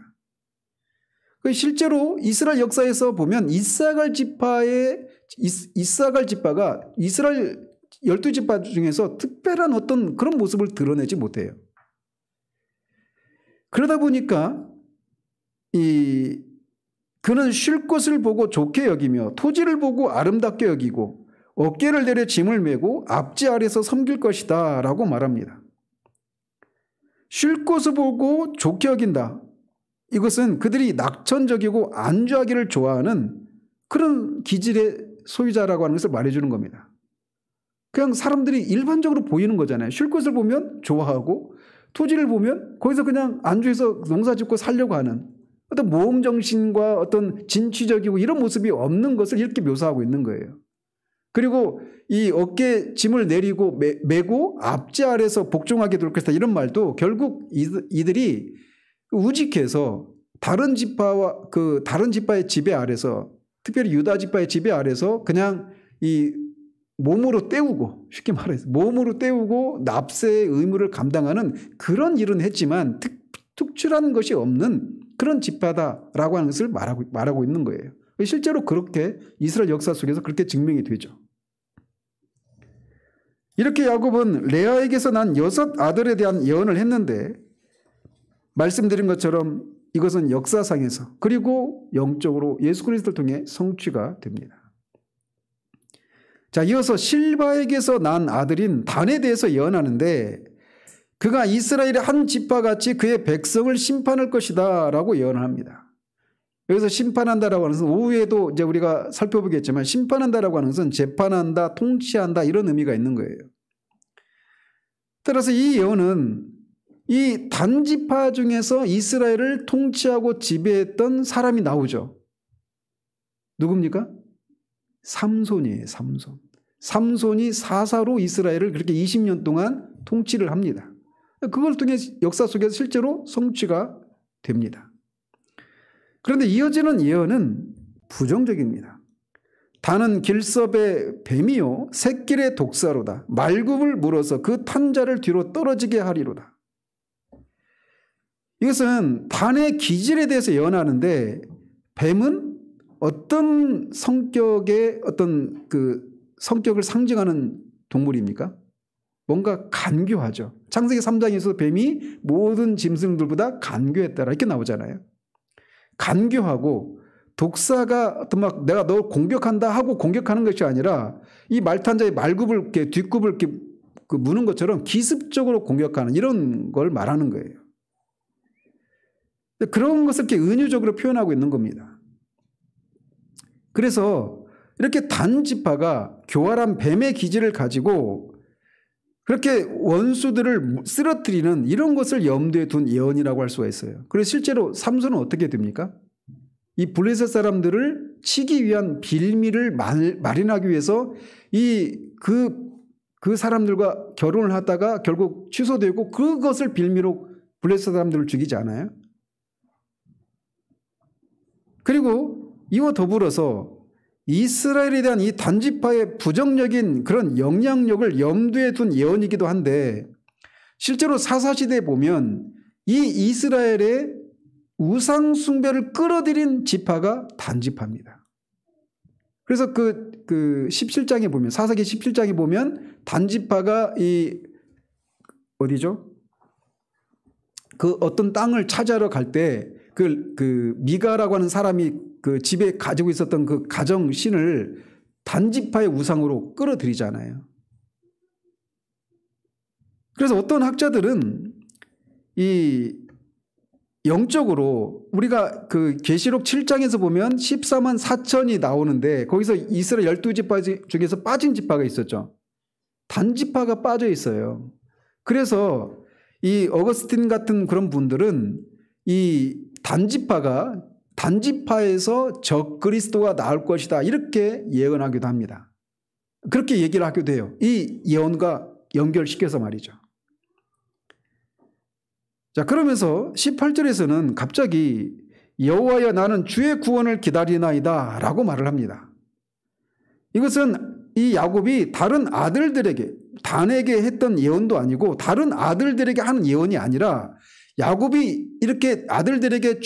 [SPEAKER 1] 실제로 이스라엘 역사에서 보면 이사갈 지파가 이스라엘 12지파 중에서 특별한 어떤 그런 모습을 드러내지 못해요. 그러다 보니까 그는 쉴 곳을 보고 좋게 여기며 토지를 보고 아름답게 여기고 어깨를 내려 짐을 메고 앞지 아래서 섬길 것이다 라고 말합니다. 쉴 곳을 보고 좋게 여긴다. 이것은 그들이 낙천적이고 안주하기를 좋아하는 그런 기질의 소유자라고 하는 것을 말해주는 겁니다. 그냥 사람들이 일반적으로 보이는 거잖아요. 쉴 곳을 보면 좋아하고 토지를 보면 거기서 그냥 안주해서 농사 짓고 살려고 하는 어떤 모험정신과 어떤 진취적이고 이런 모습이 없는 것을 이렇게 묘사하고 있는 거예요. 그리고 이 어깨에 짐을 내리고 메고 앞지 아래서 복종하게 될 것이다 이런 말도 결국 이들이 우직해서 다른 지파의 지배 아래서 특별히 유다 지파의 지배 아래서 그냥 이 몸으로 때우고 쉽게 말해서 몸으로 때우고 납세의 의무를 감당하는 그런 일은 했지만 특출한 것이 없는 그런 지파다라고 하는 것을 말하고 있는 거예요. 실제로 그렇게 이스라엘 역사 속에서 그렇게 증명이 되죠. 이렇게 야곱은 레아에게서 난 6 아들에 대한 예언을 했는데 말씀드린 것처럼 이것은 역사상에서 그리고 영적으로 예수 그리스도를 통해 성취가 됩니다. 자, 이어서 실바에게서 난 아들인 단에 대해서 예언하는데 그가 이스라엘의 한 지파같이 그의 백성을 심판할 것이다 라고 예언을 합니다. 여기서 심판한다라고 하는 것은 오후에도 이제 우리가 살펴보겠지만 심판한다라고 하는 것은 재판한다, 통치한다 이런 의미가 있는 거예요. 따라서 이 예언은 이 단지파 중에서 이스라엘을 통치하고 지배했던 사람이 나오죠. 누굽니까? 삼손이에요. 삼손이 사사로 이스라엘을 그렇게 20년 동안 통치를 합니다. 그걸 통해 역사 속에서 실제로 성취가 됩니다. 그런데 이어지는 예언은 부정적입니다. 단은 길섭의 뱀이요 새끼의 독사로다. 말굽을 물어서 그 탄자를 뒤로 떨어지게 하리로다. 이것은 단의 기질에 대해서 예언하는데 뱀은 어떤 성격의 어떤 그 성격을 상징하는 동물입니까? 뭔가 간교하죠. 창세기 3장에서 뱀이 모든 짐승들보다 간교했다라 이렇게 나오잖아요. 간교하고 독사가 어떤 막 내가 널 공격한다 하고 공격하는 것이 아니라 이 말탄자의 말굽을 이렇게 뒷굽을 이렇게 그 무는 것처럼 기습적으로 공격하는 이런 걸 말하는 거예요. 그런 것을 이렇게 은유적으로 표현하고 있는 겁니다. 그래서 이렇게 단지파가 교활한 뱀의 기질을 가지고 그렇게 원수들을 쓰러뜨리는 이런 것을 염두에 둔 예언이라고 할 수가 있어요. 그래서 실제로 삼손은 어떻게 됩니까? 이 블레셋 사람들을 치기 위한 빌미를 마련하기 위해서 그 사람들과 결혼을 하다가 결국 취소되고 그것을 빌미로 블레셋 사람들을 죽이지 않아요? 그리고 이와 더불어서 이스라엘에 대한 이 단지파의 부정적인 그런 영향력을 염두에 둔 예언이기도 한데 실제로 사사시대에 보면 이 이스라엘의 우상 숭배를 끌어들인 지파가 단지파입니다. 그래서 그 17장에 보면 사사기 17장에 보면 단지파가 어디죠? 그 어떤 땅을 차지하러 갈 때 그 미가라고 하는 사람이 그 집에 가지고 있었던 그 가정 신을 단지파의 우상으로 끌어들이잖아요. 그래서 어떤 학자들은 이 영적으로 우리가 그 계시록 7장에서 보면 14만 4천이 나오는데 거기서 이스라엘 12지파 중에서 빠진 지파가 있었죠. 단지파가 빠져 있어요. 그래서 이 어거스틴 같은 그런 분들은 이 단지파에서 적그리스도가 나올 것이다 이렇게 예언하기도 합니다. 그렇게 얘기를 하기도 해요. 이 예언과 연결시켜서 말이죠. 자, 그러면서 18절에서는 갑자기 여호와여 나는 주의 구원을 기다리나이다 라고 말을 합니다. 이것은 이 야곱이 다른 아들들에게 단에게 했던 예언도 아니고 다른 아들들에게 하는 예언이 아니라 야곱이 이렇게 아들들에게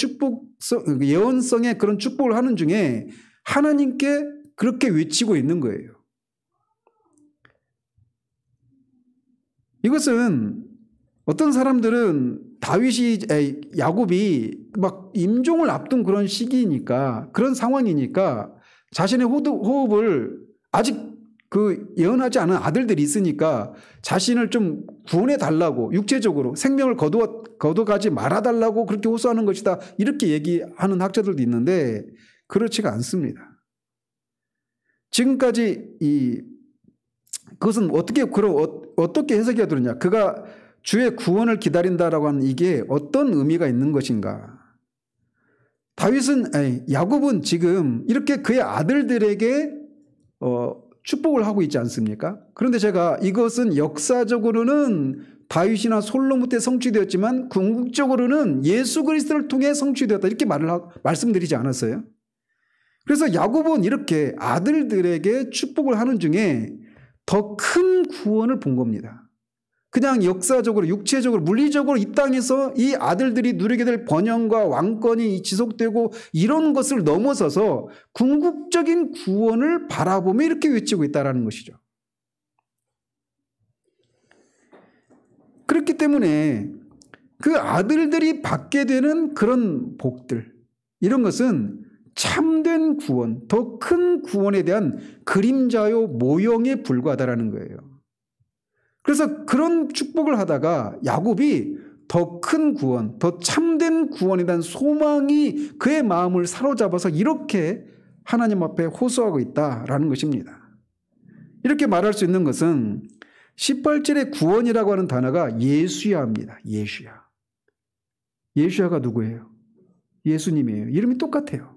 [SPEAKER 1] 예언성의 그런 축복을 하는 중에 하나님께 그렇게 외치고 있는 거예요. 이것은 어떤 사람들은 야곱이 막 임종을 앞둔 그런 시기니까 그런 상황이니까 자신의 호흡을 아직 그 예언하지 않은 아들들이 있으니까 자신을 좀 구원해 달라고 육체적으로 생명을 거둬가지 말아달라고 그렇게 호소하는 것이다 이렇게 얘기하는 학자들도 있는데 그렇지가 않습니다. 지금까지 그것은 어떻게 해석해야 되느냐. 그가 주의 구원을 기다린다라고 하는 이게 어떤 의미가 있는 것인가. 야곱은 지금 이렇게 그의 아들들에게 축복을 하고 있지 않습니까? 그런데 제가 이것은 역사적으로는 다윗이나 솔로몬 때 성취되었지만 궁극적으로는 예수 그리스도를 통해 성취되었다 이렇게 말씀드리지 않았어요? 그래서 야곱은 이렇게 아들들에게 축복을 하는 중에 더 큰 구원을 본 겁니다. 그냥 역사적으로 육체적으로 물리적으로 이 땅에서 이 아들들이 누리게 될 번영과 왕권이 지속되고 이런 것을 넘어서서 궁극적인 구원을 바라보며 이렇게 외치고 있다는 것이죠. 그렇기 때문에 그 아들들이 받게 되는 그런 복들 이런 것은 참된 구원, 더 큰 구원에 대한 그림자요 모형에 불과하다는 거예요. 그래서 그런 축복을 하다가 야곱이 더 큰 구원, 더 참된 구원에 대한 소망이 그의 마음을 사로잡아서 이렇게 하나님 앞에 호소하고 있다라는 것입니다. 이렇게 말할 수 있는 것은 18절의 구원이라고 하는 단어가 예수야입니다. 예수야. 예수야가 누구예요? 예수님이에요. 이름이 똑같아요.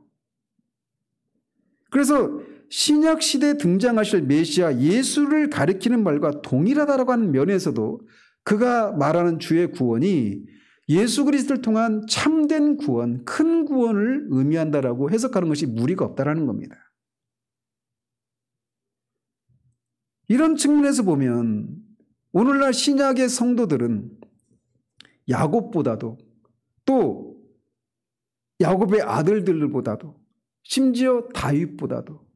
[SPEAKER 1] 그래서 신약 시대에 등장하실 메시아 예수를 가리키는 말과 동일하다라고 하는 면에서도 그가 말하는 주의 구원이 예수 그리스도를 통한 참된 구원, 큰 구원을 의미한다라고 해석하는 것이 무리가 없다라는 겁니다. 이런 측면에서 보면 오늘날 신약의 성도들은 야곱보다도 또 야곱의 아들들보다도 심지어 다윗보다도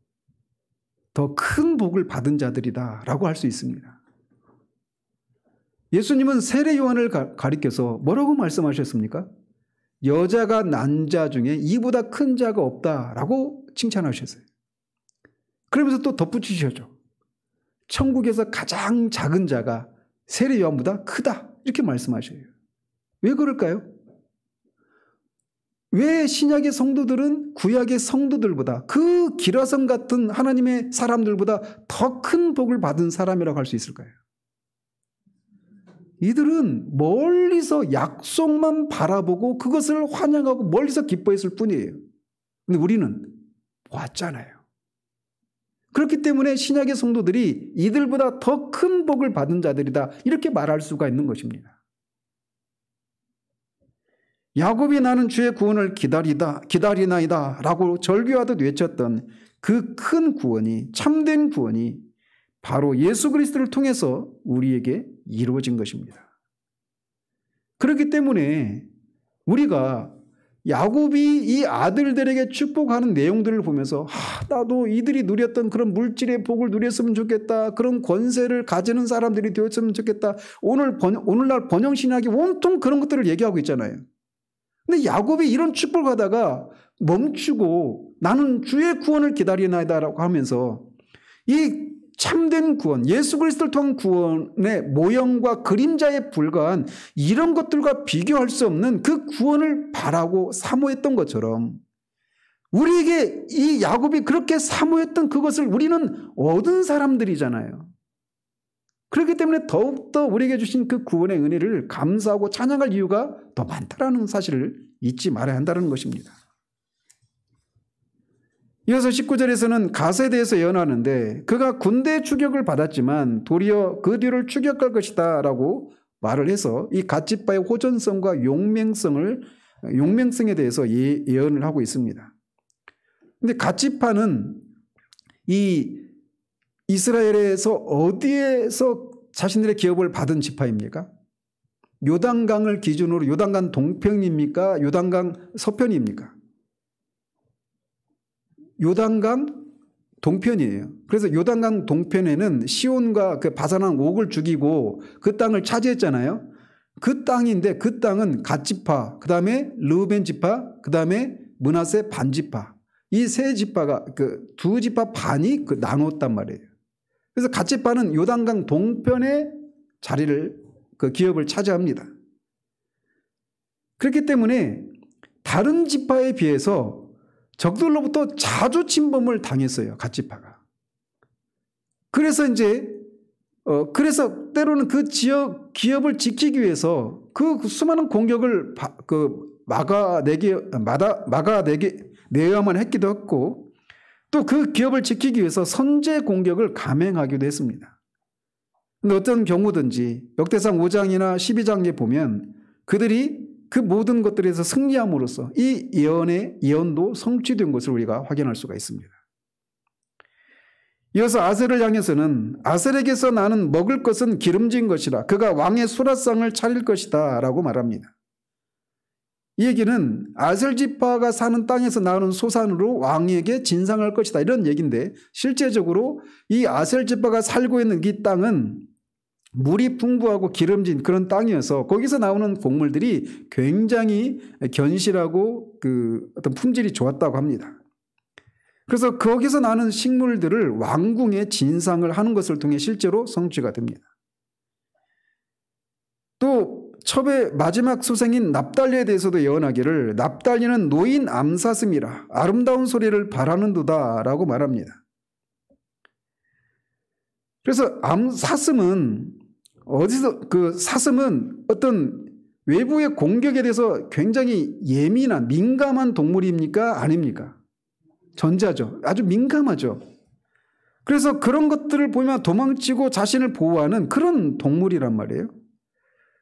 [SPEAKER 1] 더 큰 복을 받은 자들이다라고 할 수 있습니다. 예수님은 세례 요한을 가리켜서 뭐라고 말씀하셨습니까? 여자가 난 자 중에 이보다 큰 자가 없다라고 칭찬하셨어요. 그러면서 또 덧붙이셨죠. 천국에서 가장 작은 자가 세례 요한보다 크다 이렇게 말씀하셔요. 왜 그럴까요? 왜 신약의 성도들은 구약의 성도들보다 그 기라성 같은 하나님의 사람들보다 더 큰 복을 받은 사람이라고 할 수 있을까요? 이들은 멀리서 약속만 바라보고 그것을 환영하고 멀리서 기뻐했을 뿐이에요. 근데 우리는 보았잖아요. 그렇기 때문에 신약의 성도들이 이들보다 더 큰 복을 받은 자들이다, 이렇게 말할 수가 있는 것입니다. 야곱이 나는 주의 구원을 기다리나이다 라고 절규하듯 외쳤던 그 큰 구원이, 참된 구원이 바로 예수 그리스도를 통해서 우리에게 이루어진 것입니다. 그렇기 때문에 우리가 야곱이 이 아들들에게 축복하는 내용들을 보면서 나도 이들이 누렸던 그런 물질의 복을 누렸으면 좋겠다, 그런 권세를 가지는 사람들이 되었으면 좋겠다, 오늘날 번영신학이 온통 그런 것들을 얘기하고 있잖아요. 근데 야곱이 이런 축복을 하다가 멈추고 나는 주의 구원을 기다리나이다라고 하면서 이 참된 구원, 예수 그리스도를 통한 구원의 모형과 그림자에 불과한 이런 것들과 비교할 수 없는 그 구원을 바라고 사모했던 것처럼 우리에게 이 야곱이 그렇게 사모했던 그것을 우리는 얻은 사람들이잖아요. 그렇기 때문에 더욱더 우리에게 주신 그 구원의 은혜를 감사하고 찬양할 이유가 더 많다라는 사실을 잊지 말아야 한다는 것입니다. 이어서 19절에서는 갓에 대해서 예언하는데 그가 군대 추격을 받았지만 도리어 그 뒤를 추격할 것이다 라고 말을 해서 이 갓지파의 호전성과 용맹성에 대해서 예언을 하고 있습니다. 그런데 갓지파는 이 이스라엘에서 어디에서 자신들의 기업을 받은 지파입니까? 요단강을 기준으로 요단강 동편입니까? 요단강 서편입니까? 요단강 동편이에요. 그래서 요단강 동편에는 시온과 그 바산왕 옥을 죽이고 그 땅을 차지했잖아요. 그 땅인데 그 땅은 갓지파, 그 다음에 르우벤 지파, 그 다음에 므낫세 반지파, 이 세 지파가 그 두 지파 반이 나눴단 말이에요. 그래서 갓지파는 요단강 동편의 자리를 그 기업을 차지합니다. 그렇기 때문에 다른 지파에 비해서 적들로부터 자주 침범을 당했어요. 갓지파가. 그래서 그래서 때로는 그 지역 기업을 지키기 위해서 그 수많은 공격을 막아내야만 했기도 했고, 또 그 기업을 지키기 위해서 선제 공격을 감행하기도 했습니다. 그런데 어떤 경우든지 역대상 5장이나 12장에 보면 그들이 그 모든 것들에서 승리함으로써 이 예언도 성취된 것을 우리가 확인할 수가 있습니다. 이어서 아셀을 향해서는 아셀에게서 나는 먹을 것은 기름진 것이라 그가 왕의 수라상을 차릴 것이다 라고 말합니다. 이 얘기는 아셀 지파가 사는 땅에서 나오는 소산으로 왕에게 진상할 것이다, 이런 얘기인데, 실제적으로 이 아셀 지파가 살고 있는 이 땅은 물이 풍부하고 기름진 그런 땅이어서 거기서 나오는 곡물들이 굉장히 견실하고 그 어떤 품질이 좋았다고 합니다. 그래서 거기서 나는 식물들을 왕궁에 진상을 하는 것을 통해 실제로 성취가 됩니다. 또 첩의 마지막 소생인 납달리에 대해서도 예언하기를 납달리는 노인 암사슴이라 아름다운 소리를 바라는도다 라고 말합니다. 그래서 사슴은 사슴은 어떤 외부의 공격에 대해서 굉장히 예민한 민감한 동물입니까? 아닙니까? 전자죠. 아주 민감하죠. 그래서 그런 것들을 보면 도망치고 자신을 보호하는 그런 동물이란 말이에요.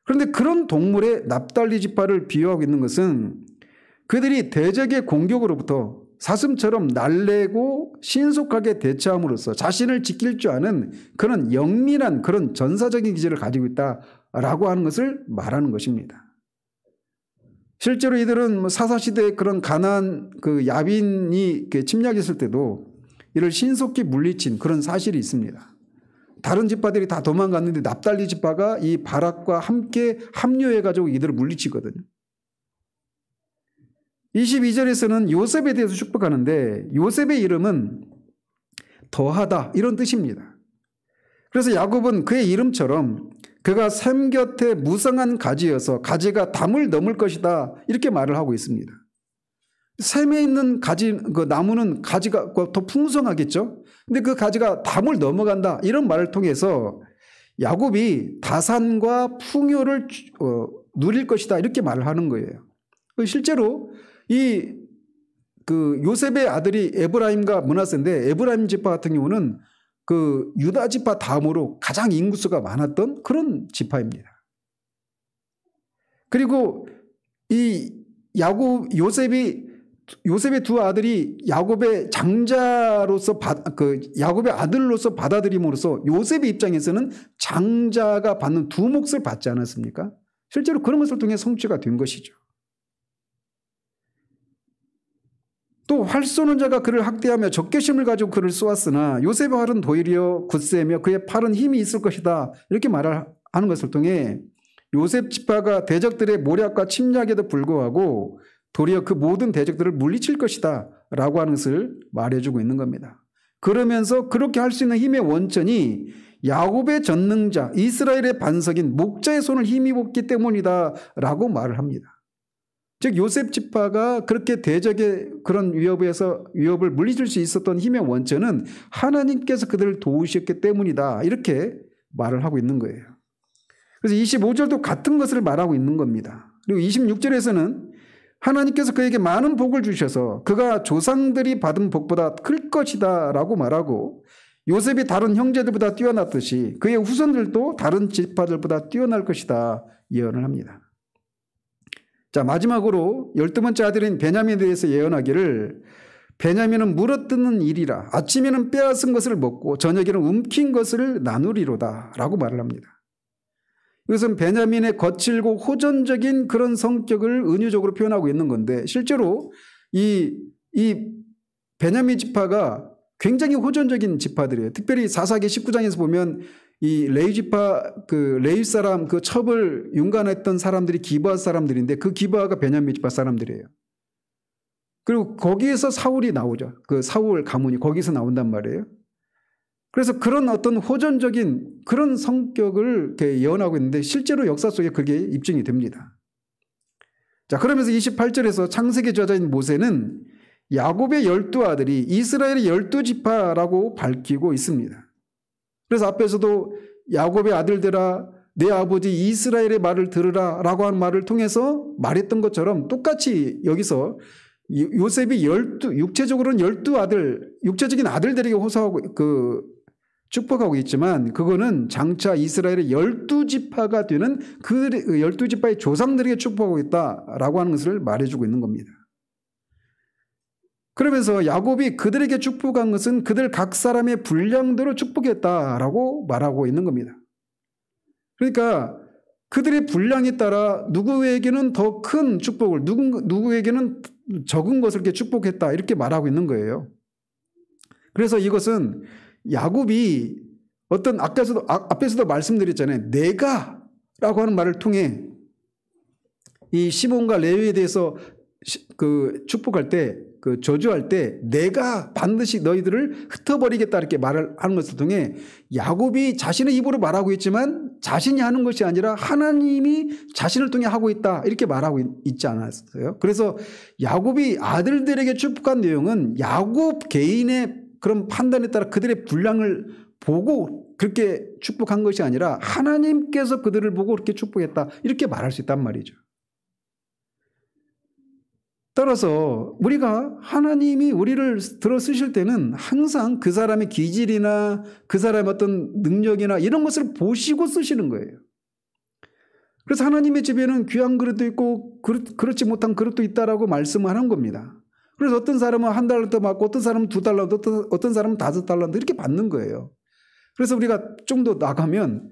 [SPEAKER 1] 그런데 그런 동물의 납달리 지파를 비유하고 있는 것은 그들이 대적의 공격으로부터 사슴처럼 날래고 신속하게 대처함으로써 자신을 지킬 줄 아는 그런 영민한 그런 전사적인 기질을 가지고 있다라고 하는 것을 말하는 것입니다. 실제로 이들은 사사시대의 그런 가나안 그 야빈이 침략했을 때도 이를 신속히 물리친 그런 사실이 있습니다. 다른 지파들이 다 도망갔는데 납달리 지파가 이 바락과 함께 합류해가지고 이들을 물리치거든요. 22절에서는 요셉에 대해서 축복하는데 요셉의 이름은 더하다 이런 뜻입니다. 그래서 야곱은 그의 이름처럼 그가 샘 곁에 무성한 가지여서 가지가 담을 넘을 것이다 이렇게 말을 하고 있습니다. 샘에 있는 가지, 그 나무는 가지가 더 풍성하겠죠. 근데 그 가지가 담을 넘어간다 이런 말을 통해서 야곱이 다산과 풍요를 누릴 것이다 이렇게 말을 하는 거예요. 실제로 그 요셉의 아들이 에브라임과 므낫세인데 에브라임 지파 같은 경우는 그 유다 지파 다음으로 가장 인구수가 많았던 그런 지파입니다. 그리고 요셉의 두 아들이 야곱의 장자로서 야곱의 아들로서 받아들임으로써 요셉의 입장에서는 장자가 받는 두 몫을 받지 않았습니까? 실제로 그런 것을 통해 성취가 된 것이죠. 또 활 쏘는 자가 그를 학대하며 적개심을 가지고 그를 쏘았으나 요셉의 활은 도리어 굳세며 그의 팔은 힘이 있을 것이다 이렇게 말을 하는 것을 통해 요셉 지파가 대적들의 모략과 침략에도 불구하고 도리어 그 모든 대적들을 물리칠 것이다 라고 하는 것을 말해주고 있는 겁니다. 그러면서 그렇게 할 수 있는 힘의 원천이 야곱의 전능자 이스라엘의 반석인 목자의 손을 힘입었기 때문이다 라고 말을 합니다. 즉 요셉 지파가 그렇게 대적의 그런 위협을 물리칠 수 있었던 힘의 원천은 하나님께서 그들을 도우셨기 때문이다 이렇게 말을 하고 있는 거예요. 그래서 25절도 같은 것을 말하고 있는 겁니다. 그리고 26절에서는 하나님께서 그에게 많은 복을 주셔서 그가 조상들이 받은 복보다 클 것이다 라고 말하고 요셉이 다른 형제들보다 뛰어났듯이 그의 후손들도 다른 지파들보다 뛰어날 것이다 예언을 합니다. 자, 마지막으로 12번째 아들인 베냐민에 대해서 예언하기를 베냐민은 물어뜯는 일이라 아침에는 빼앗은 것을 먹고 저녁에는 움킨 것을 나누리로다 라고 말을 합니다. 이것은 베냐민의 거칠고 호전적인 그런 성격을 은유적으로 표현하고 있는 건데 실제로 이 베냐민 지파가 굉장히 호전적인 지파들이에요. 특별히 사사기 19장에서 보면 이 레위 지파 레위 사람 그 첩을 윤관했던 사람들이 기브아 사람들인데 그 기브아가 베냐민 지파 사람들이에요. 그리고 거기에서 사울이 나오죠. 그 사울 가문이 거기서 나온단 말이에요. 그래서 그런 어떤 호전적인 그런 성격을 이렇게 예언하고 있는데 실제로 역사 속에 그게 입증이 됩니다. 자, 그러면서 28절에서 창세기 저자인 모세는 야곱의 12아들이 이스라엘의 12지파라고 밝히고 있습니다. 그래서 앞에서도 야곱의 아들들아 내 아버지 이스라엘의 말을 들으라 라고 하는 말을 통해서 말했던 것처럼 똑같이 여기서 요셉이 육체적으로는 12아들, 육체적인 아들들에게 호소하고 축복하고 있지만 그거는 장차 이스라엘의 12지파가 되는 그 12지파의 조상들에게 축복하고 있다라고 하는 것을 말해주고 있는 겁니다. 그러면서 야곱이 그들에게 축복한 것은 그들 각 사람의 분량대로 축복했다라고 말하고 있는 겁니다. 그러니까 그들의 분량에 따라 누구에게는 더 큰 축복을 누구에게는 적은 것을 이렇게 축복했다 이렇게 말하고 있는 거예요. 그래서 이것은 야곱이 어떤 앞에서도 말씀드렸잖아요. 내가 라고 하는 말을 통해 이 시몬과 레위에 대해서 축복할 때 저주할 때 내가 반드시 너희들을 흩어버리겠다 이렇게 말을 하는 것을 통해 야곱이 자신의 입으로 말하고 있지만 자신이 하는 것이 아니라 하나님이 자신을 통해 하고 있다 이렇게 말하고 있지 않았어요. 그래서 야곱이 아들들에게 축복한 내용은 야곱 개인의 그런 판단에 따라 그들의 분량을 보고 그렇게 축복한 것이 아니라 하나님께서 그들을 보고 그렇게 축복했다 이렇게 말할 수 있단 말이죠. 따라서 우리가 하나님이 우리를 들어 쓰실 때는 항상 그 사람의 기질이나 그 사람의 어떤 능력이나 이런 것을 보시고 쓰시는 거예요. 그래서 하나님의 집에는 귀한 그릇도 있고 그렇지 못한 그릇도 있다라고 말씀을 하는 겁니다. 그래서 어떤 사람은 1달란트 받고 어떤 사람은 2달란트 어떤 사람은 5달란트 이렇게 받는 거예요. 그래서 우리가 좀 더 나가면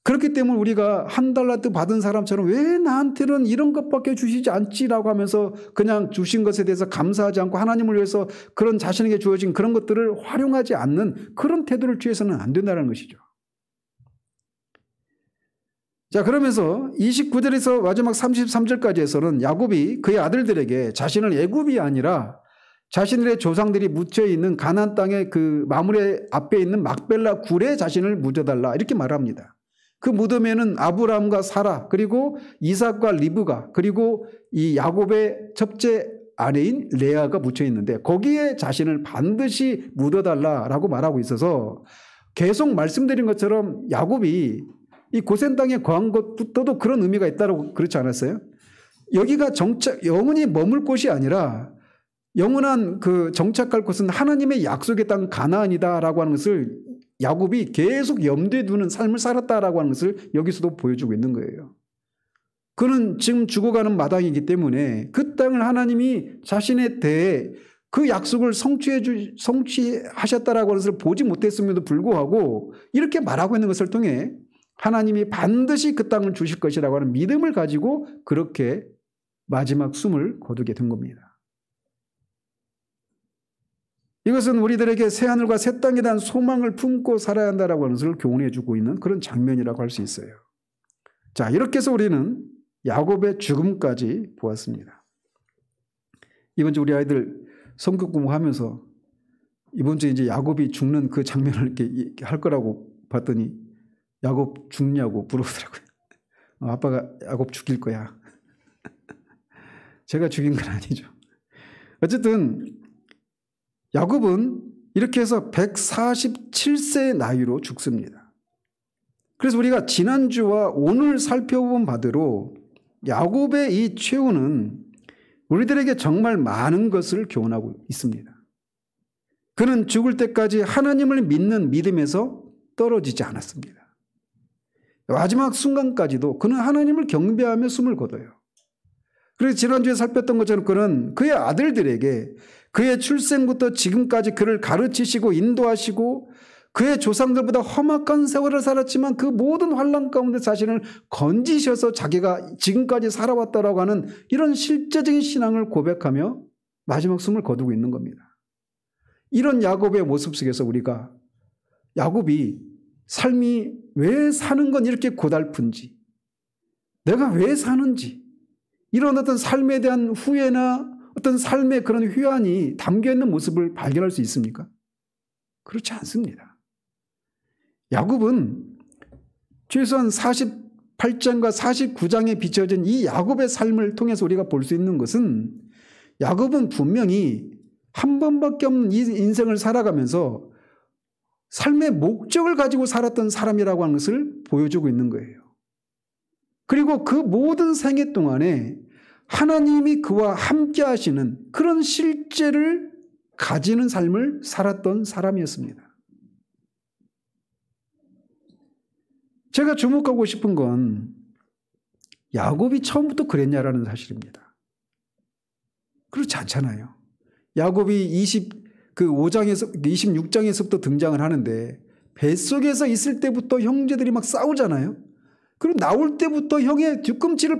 [SPEAKER 1] 그렇기 때문에 우리가 1달란트 받은 사람처럼 왜 나한테는 이런 것밖에 주시지 않지라고 하면서 그냥 주신 것에 대해서 감사하지 않고 하나님을 위해서 그런 자신에게 주어진 그런 것들을 활용하지 않는 그런 태도를 취해서는 안 된다는 것이죠. 자, 그러면서 29절에서 마지막 33절까지에서는 야곱이 그의 아들들에게 자신을 애굽이 아니라 자신들의 조상들이 묻혀있는 가나안 땅의 그 마므레 앞에 있는 막벨라 굴에 자신을 묻어달라 이렇게 말합니다. 그 무덤에는 아브라함과 사라 그리고 이삭과 리브가 그리고 이 야곱의 첫째 아내인 레아가 묻혀 있는데 거기에 자신을 반드시 묻어달라라고 말하고 있어서 계속 말씀드린 것처럼 야곱이 이 고센 땅에 거한 것부터도 그런 의미가 있다고 그렇지 않았어요? 여기가 영원히 머물 곳이 아니라 영원한 그 정착할 곳은 하나님의 약속의 땅 가나안이다라고 하는 것을 야곱이 계속 염두에 두는 삶을 살았다라고 하는 것을 여기서도 보여주고 있는 거예요. 그는 지금 죽어가는 마당이기 때문에 그 땅을 하나님이 자신에 대해 그 약속을 성취하셨다라고 하는 것을 보지 못했음에도 불구하고 이렇게 말하고 있는 것을 통해 하나님이 반드시 그 땅을 주실 것이라고 하는 믿음을 가지고 그렇게 마지막 숨을 거두게 된 겁니다. 이것은 우리들에게 새하늘과 새 땅에 대한 소망을 품고 살아야 한다라고 하는 것을 교훈해 주고 있는 그런 장면이라고 할 수 있어요. 자, 이렇게 해서 우리는 야곱의 죽음까지 보았습니다. 이번 주 우리 아이들 성경 공부하면서 이번 주에 이제 야곱이 죽는 그 장면을 이렇게 할 거라고 봤더니 야곱 죽냐고 물어보더라고요. 아빠가 야곱 죽일 거야. 제가 죽인 건 아니죠. 어쨌든 야곱은 이렇게 해서 147세의 나이로 죽습니다. 그래서 우리가 지난주와 오늘 살펴본 바대로 야곱의 이 최후는 우리들에게 정말 많은 것을 교훈하고 있습니다. 그는 죽을 때까지 하나님을 믿는 믿음에서 떨어지지 않았습니다. 마지막 순간까지도 그는 하나님을 경배하며 숨을 거둬요. 그래서 지난주에 살폈던 것처럼 그는 그의 아들들에게 그의 출생부터 지금까지 그를 가르치시고 인도하시고 그의 조상들보다 험악한 세월을 살았지만 그 모든 환난 가운데 자신을 건지셔서 자기가 지금까지 살아왔다라고 하는 이런 실제적인 신앙을 고백하며 마지막 숨을 거두고 있는 겁니다. 이런 야곱의 모습 속에서 우리가 야곱이 삶이 왜 사는 건 이렇게 고달픈지, 내가 왜 사는지, 이런 어떤 삶에 대한 후회나 어떤 삶의 그런 회한이 담겨있는 모습을 발견할 수 있습니까? 그렇지 않습니다. 야곱은 최소한 48장과 49장에 비춰진 이 야곱의 삶을 통해서 우리가 볼 수 있는 것은 야곱은 분명히 한 번밖에 없는 이 인생을 살아가면서 삶의 목적을 가지고 살았던 사람이라고 하는 것을 보여주고 있는 거예요. 그리고 그 모든 생애 동안에 하나님이 그와 함께 하시는 그런 실제를 가지는 삶을 살았던 사람이었습니다. 제가 주목하고 싶은 건 야곱이 처음부터 그랬냐라는 사실입니다. 그렇지 않잖아요. 야곱이 26장에서부터 등장을 하는데 뱃속에서 있을 때부터 형제들이 막 싸우잖아요. 그리고 나올 때부터 형의 뒤꿈치를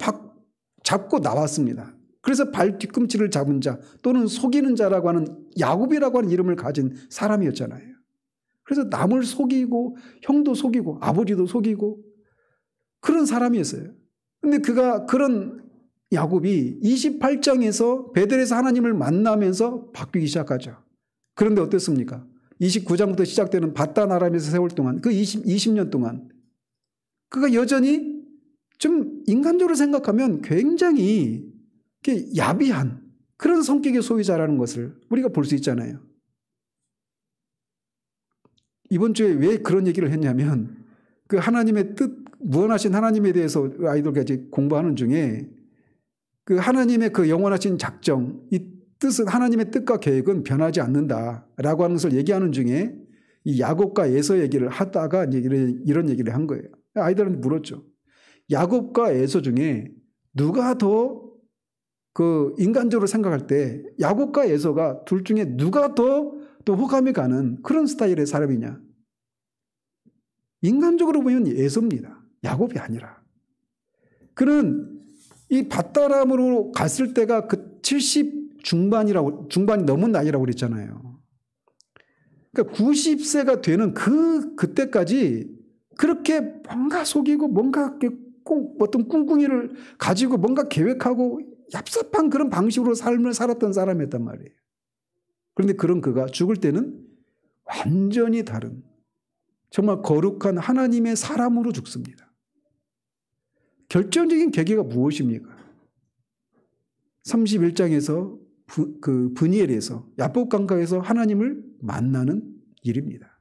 [SPEAKER 1] 잡고 나왔습니다. 그래서 발 뒤꿈치를 잡은 자 또는 속이는 자라고 하는 야곱이라고 하는 이름을 가진 사람이었잖아요. 그래서 남을 속이고 형도 속이고 아버지도 속이고 그런 사람이었어요. 그런데 그런 야곱이 28장에서 베델에서 하나님을 만나면서 바뀌기 시작하죠. 그런데 어땠습니까? 29장부터 시작되는 밧단 아람에서 세월 동안 그 20년 동안 그가 여전히 좀 인간적으로 생각하면 굉장히 야비한 그런 성격의 소유자라는 것을 우리가 볼 수 있잖아요. 이번 주에 왜 그런 얘기를 했냐면 그 하나님의 뜻, 무한하신 하나님에 대해서 아이들까지 공부하는 중에 그 하나님의 그 영원하신 작정, 이 뜻은 하나님의 뜻과 계획은 변하지 않는다라고 하는 것을 얘기하는 중에 이 야곱과 에서 얘기를 하다가 이런 얘기를 한 거예요. 아이들한테 물었죠. 야곱과 에서 중에 누가 더 그 인간적으로 생각할 때 야곱과 에서가 둘 중에 누가 더 호감이 가는 그런 스타일의 사람이냐? 인간적으로 보면 에서입니다. 야곱이 아니라. 그는 이 밧다람으로 갔을 때가 그 70 중반이 넘은 나이라고 그랬잖아요. 그러니까 90세가 되는 그때까지 그렇게 뭔가 속이고 뭔가 어떤 꿍꿍이를 가지고 뭔가 계획하고 얍삽한 그런 방식으로 삶을 살았던 사람이었단 말이에요. 그런데 그런 그가 죽을 때는 완전히 다른 정말 거룩한 하나님의 사람으로 죽습니다. 결정적인 계기가 무엇입니까? 31장에서 그 브니엘에서 야복 강가에서 하나님을 만나는 일입니다.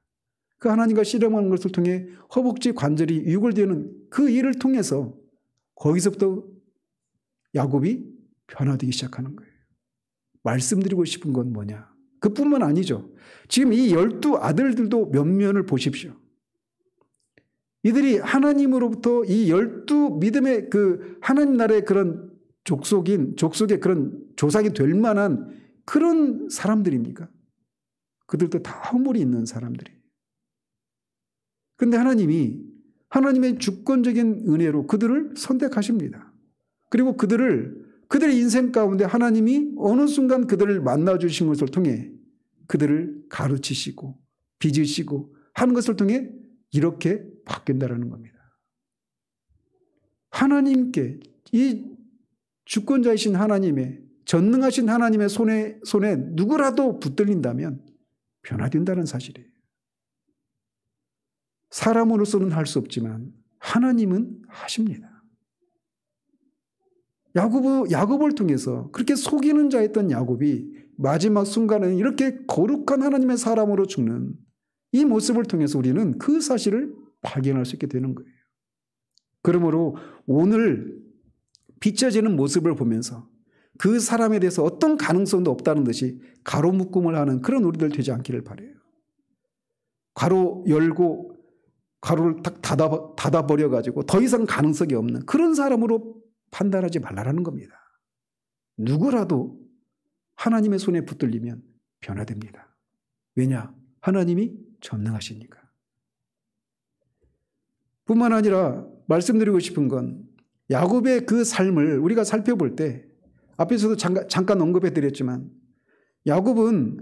[SPEAKER 1] 그 하나님과 씨름하는 것을 통해 허벅지 관절이 유골되는 그 일을 통해서 거기서부터 야곱이 변화되기 시작하는 거예요. 말씀드리고 싶은 건 뭐냐? 그뿐만 아니죠. 지금 이 12 아들들도 면면을 보십시오. 이들이 하나님으로부터 이 12 믿음의 그 하나님 나라의 그런 족속의 그런 조상이 될 만한 그런 사람들입니까? 그들도 다 허물이 있는 사람들이에요. 그런데 하나님의 주권적인 은혜로 그들을 선택하십니다. 그리고 그들의 인생 가운데 하나님이 어느 순간 그들을 만나주신 것을 통해 그들을 가르치시고 빚으시고 하는 것을 통해 이렇게 바뀐다라는 겁니다. 하나님께 이 주권자이신 하나님의 전능하신 하나님의 손에 누구라도 붙들린다면 변화된다는 사실이에요. 사람으로서는 할 수 없지만 하나님은 하십니다. 야곱을 통해서 그렇게 속이는 자였던 야곱이 마지막 순간에 이렇게 거룩한 하나님의 사람으로 죽는 이 모습을 통해서 우리는 그 사실을 발견할 수 있게 되는 거예요. 그러므로 오늘 비춰지는 모습을 보면서 그 사람에 대해서 어떤 가능성도 없다는 듯이 가로묶음을 하는 그런 우리들 되지 않기를 바라요. 가로 열고 가로를 딱 닫아버려가지고 더 이상 가능성이 없는 그런 사람으로 판단하지 말라라는 겁니다. 누구라도 하나님의 손에 붙들리면 변화됩니다. 왜냐? 하나님이 전능하시니까. 뿐만 아니라 말씀드리고 싶은 건 야곱의 그 삶을 우리가 살펴볼 때 앞에서도 잠깐 언급해드렸지만 야곱은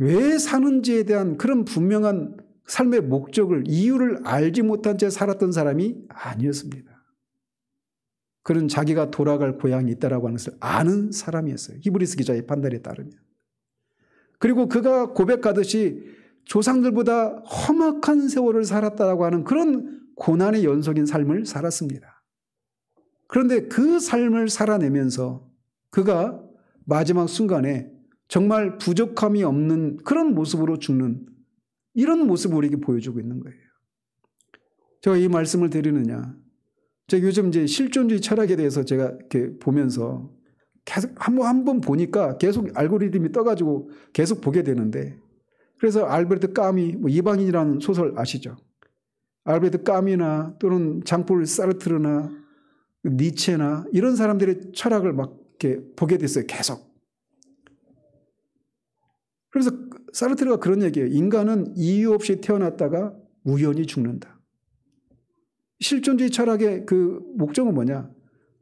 [SPEAKER 1] 왜 사는지에 대한 그런 분명한 삶의 목적을 이유를 알지 못한 채 살았던 사람이 아니었습니다. 그는 자기가 돌아갈 고향이 있다라고 하는 것을 아는 사람이었어요. 히브리서 기자의 판단에 따르면. 그리고 그가 고백하듯이 조상들보다 험악한 세월을 살았다라고 하는 그런 고난의 연속인 삶을 살았습니다. 그런데 그 삶을 살아내면서 그가 마지막 순간에 정말 부족함이 없는 그런 모습으로 죽는 이런 모습을 우리에게 보여주고 있는 거예요. 제가 이 말씀을 드리느냐. 제가 요즘 이제 실존주의 철학에 대해서 제가 이렇게 보면서 계속 한 번 보니까 계속 알고리즘이 떠가지고 계속 보게 되는데 그래서 알베르트 까미, 이방인이라는 소설 아시죠? 알베르트 까미나 또는 장폴 사르트르나 니체나 이런 사람들의 철학을 막 이렇게 보게 됐어요. 계속. 그래서 사르트르가 그런 얘기예요. 인간은 이유 없이 태어났다가 우연히 죽는다. 실존주의 철학의 그 목적은 뭐냐?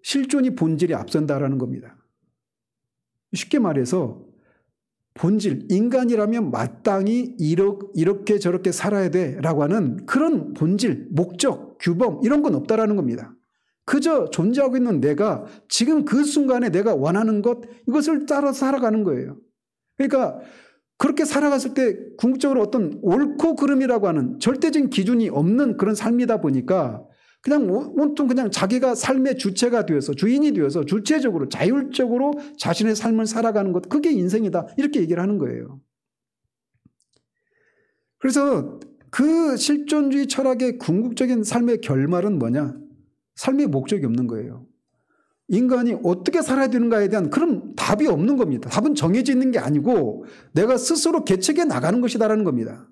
[SPEAKER 1] 실존이 본질이 앞선다라는 겁니다. 쉽게 말해서 본질, 인간이라면 마땅히 이렇게 저렇게 살아야 돼라고 하는 그런 본질, 목적, 규범 이런 건 없다라는 겁니다. 그저 존재하고 있는 내가 지금 그 순간에 내가 원하는 것 이것을 따라 살아가는 거예요. 그러니까 그렇게 살아갔을 때 궁극적으로 어떤 옳고 그름이라고 하는 절대적인 기준이 없는 그런 삶이다 보니까 그냥 온통 그냥 자기가 삶의 주체가 되어서 주인이 되어서 주체적으로 자율적으로 자신의 삶을 살아가는 것 그게 인생이다 이렇게 얘기를 하는 거예요. 그래서 그 실존주의 철학의 궁극적인 삶의 결말은 뭐냐? 삶의 목적이 없는 거예요. 인간이 어떻게 살아야 되는가에 대한 그런 답이 없는 겁니다. 답은 정해져 있는 게 아니고 내가 스스로 개척해 나가는 것이다라는 겁니다.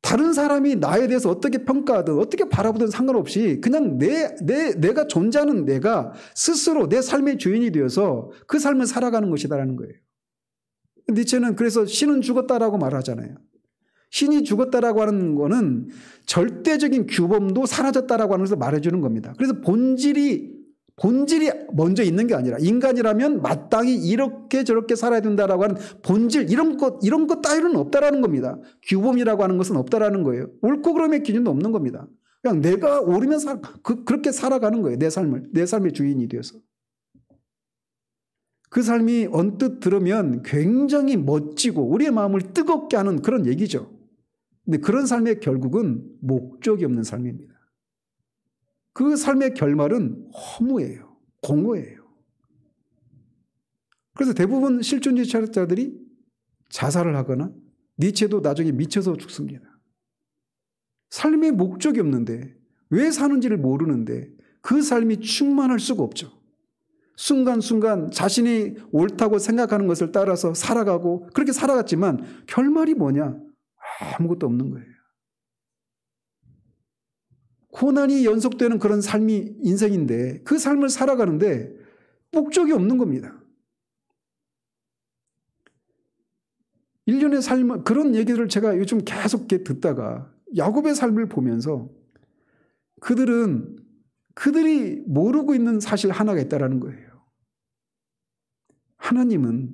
[SPEAKER 1] 다른 사람이 나에 대해서 어떻게 평가하든 어떻게 바라보든 상관없이 그냥 내가 존재하는 내가 스스로 내 삶의 주인이 되어서 그 삶을 살아가는 것이다라는 거예요. 니체는 그래서 신은 죽었다라고 말하잖아요. 신이 죽었다라고 하는 거는 절대적인 규범도 사라졌다라고 하는 것을 말해주는 겁니다. 그래서 본질이 먼저 있는 게 아니라 인간이라면 마땅히 이렇게 저렇게 살아야 된다라고 하는 본질 이런 것 따위는 없다라는 겁니다. 규범이라고 하는 것은 없다라는 거예요. 옳고 그름의 기준도 없는 겁니다. 그냥 내가 옳으면 그렇게 살아가는 거예요. 내 삶의 주인이 되어서. 그 삶이 언뜻 들으면 굉장히 멋지고 우리의 마음을 뜨겁게 하는 그런 얘기죠. 근데 그런 삶의 결국은 목적이 없는 삶입니다. 그 삶의 결말은 허무예요. 공허예요. 그래서 대부분 실존주의 철학자들이 자살을 하거나 니체도 나중에 미쳐서 죽습니다. 삶의 목적이 없는데, 왜 사는지를 모르는데 그 삶이 충만할 수가 없죠. 순간순간 자신이 옳다고 생각하는 것을 따라서 살아가고 그렇게 살아갔지만 결말이 뭐냐? 아무것도 없는 거예요. 고난이 연속되는 그런 삶이 인생인데 그 삶을 살아가는데 목적이 없는 겁니다. 일련의 삶, 그런 얘기들을 제가 요즘 계속 듣다가 야곱의 삶을 보면서 그들이 모르고 있는 사실 하나가 있다는 거예요. 하나님은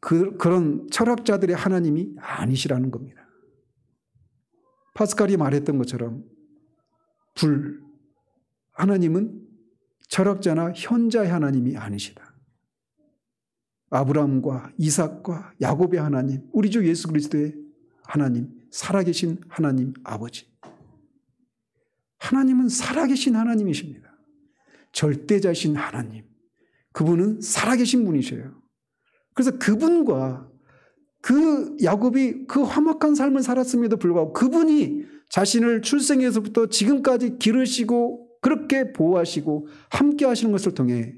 [SPEAKER 1] 그런 철학자들의 하나님이 아니시라는 겁니다. 파스칼이 말했던 것처럼 하나님은 철학자나 현자의 하나님이 아니시다. 아브라함과 이삭과 야곱의 하나님, 우리 주 예수 그리스도의 하나님, 살아계신 하나님 아버지. 하나님은 살아계신 하나님이십니다. 절대자신 하나님. 그분은 살아계신 분이셔요. 그래서 그분과 그 야곱이 그 험악한 삶을 살았음에도 불구하고 그분이 자신을 출생에서부터 지금까지 기르시고 그렇게 보호하시고 함께 하시는 것을 통해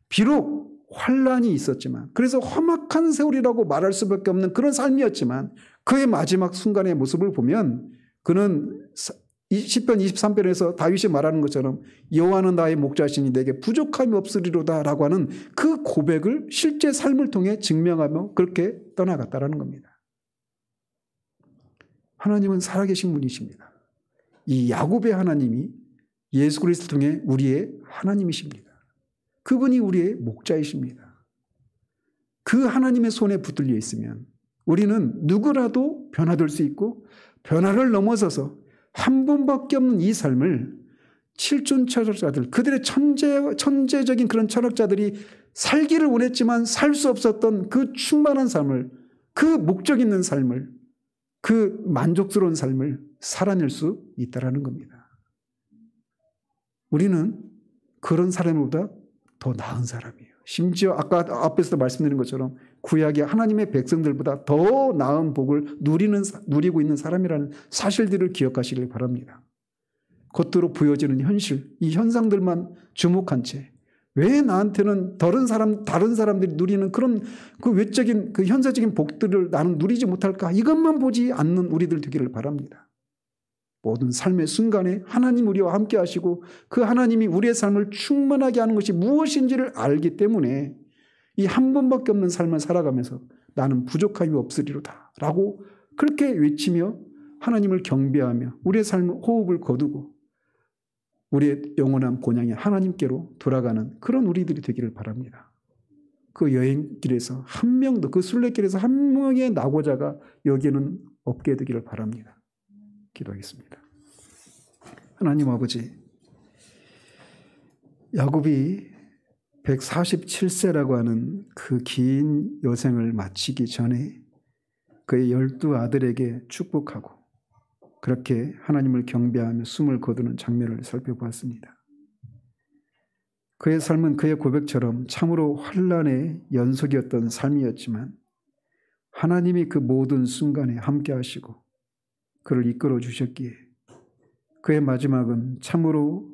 [SPEAKER 1] 비록 환란이 있었지만, 그래서 험악한 세월이라고 말할 수밖에 없는 그런 삶이었지만 그의 마지막 순간의 모습을 보면 그는 시편 23편에서 다윗이 말하는 것처럼 여호와는 나의 목자시니 내게 부족함이 없으리로다 라고 하는 그 고백을 실제 삶을 통해 증명하며 그렇게 떠나갔다라는 겁니다. 하나님은 살아계신 분이십니다. 이 야곱의 하나님이 예수 그리스도를 통해 우리의 하나님이십니다. 그분이 우리의 목자이십니다. 그 하나님의 손에 붙들려 있으면 우리는 누구라도 변화될 수 있고 변화를 넘어서서 한 번밖에 없는 이 삶을 7천 철학자들, 그들의 천재적인 그런 철학자들이 살기를 원했지만 살 수 없었던 그 충만한 삶을, 그 목적 있는 삶을, 그 만족스러운 삶을 살아낼 수 있다는 겁니다. 우리는 그런 사람보다 더 나은 사람이에요. 심지어 아까 앞에서도 말씀드린 것처럼 구약의 하나님의 백성들보다 더 나은 복을 누리고 있는 사람이라는 사실들을 기억하시길 바랍니다. 겉으로 보여지는 현실, 이 현상들만 주목한 채 왜 나한테는 다른 사람들이 누리는 그런 그 외적인 그 현세적인 복들을 나는 누리지 못할까? 이것만 보지 않는 우리들 되기를 바랍니다. 모든 삶의 순간에 하나님 우리와 함께 하시고 그 하나님이 우리의 삶을 충만하게 하는 것이 무엇인지를 알기 때문에 이 한 번밖에 없는 삶을 살아가면서 나는 부족함이 없으리로다 라고 그렇게 외치며 하나님을 경배하며 우리의 삶 호흡을 거두고 우리의 영원한 본향인 하나님께로 돌아가는 그런 우리들이 되기를 바랍니다. 그 여행길에서 한 명도, 그 순례길에서 한 명의 낙오자가 여기에는 없게 되기를 바랍니다. 기도하겠습니다. 하나님 아버지, 야곱이 147세라고 하는 그 긴 여생을 마치기 전에 그의 12아들에게 축복하고 그렇게 하나님을 경배하며 숨을 거두는 장면을 살펴보았습니다. 그의 삶은 그의 고백처럼 참으로 환난의 연속이었던 삶이었지만 하나님이 그 모든 순간에 함께 하시고 그를 이끌어 주셨기에 그의 마지막은 참으로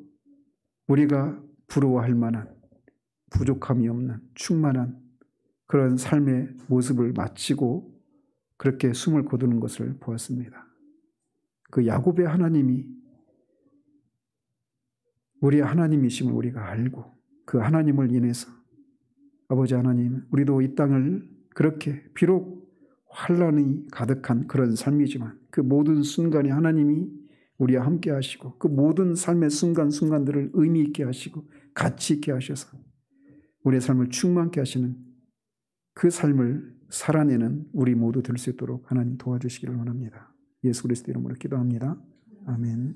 [SPEAKER 1] 우리가 부러워할 만한 부족함이 없는 충만한 그런 삶의 모습을 마치고 그렇게 숨을 거두는 것을 보았습니다. 그 야곱의 하나님이 우리의 하나님이심을 우리가 알고 그 하나님을 인해서 아버지 하나님, 우리도 이 땅을 그렇게 비록 환난이 가득한 그런 삶이지만 그 모든 순간에 하나님이 우리와 함께 하시고 그 모든 삶의 순간순간들을 의미 있게 하시고 가치 있게 하셔서 우리의 삶을 충만케 하시는 그 삶을 살아내는 우리 모두 될 수 있도록 하나님 도와주시기를 원합니다. 예수 그리스도 이름으로 기도합니다. 아멘.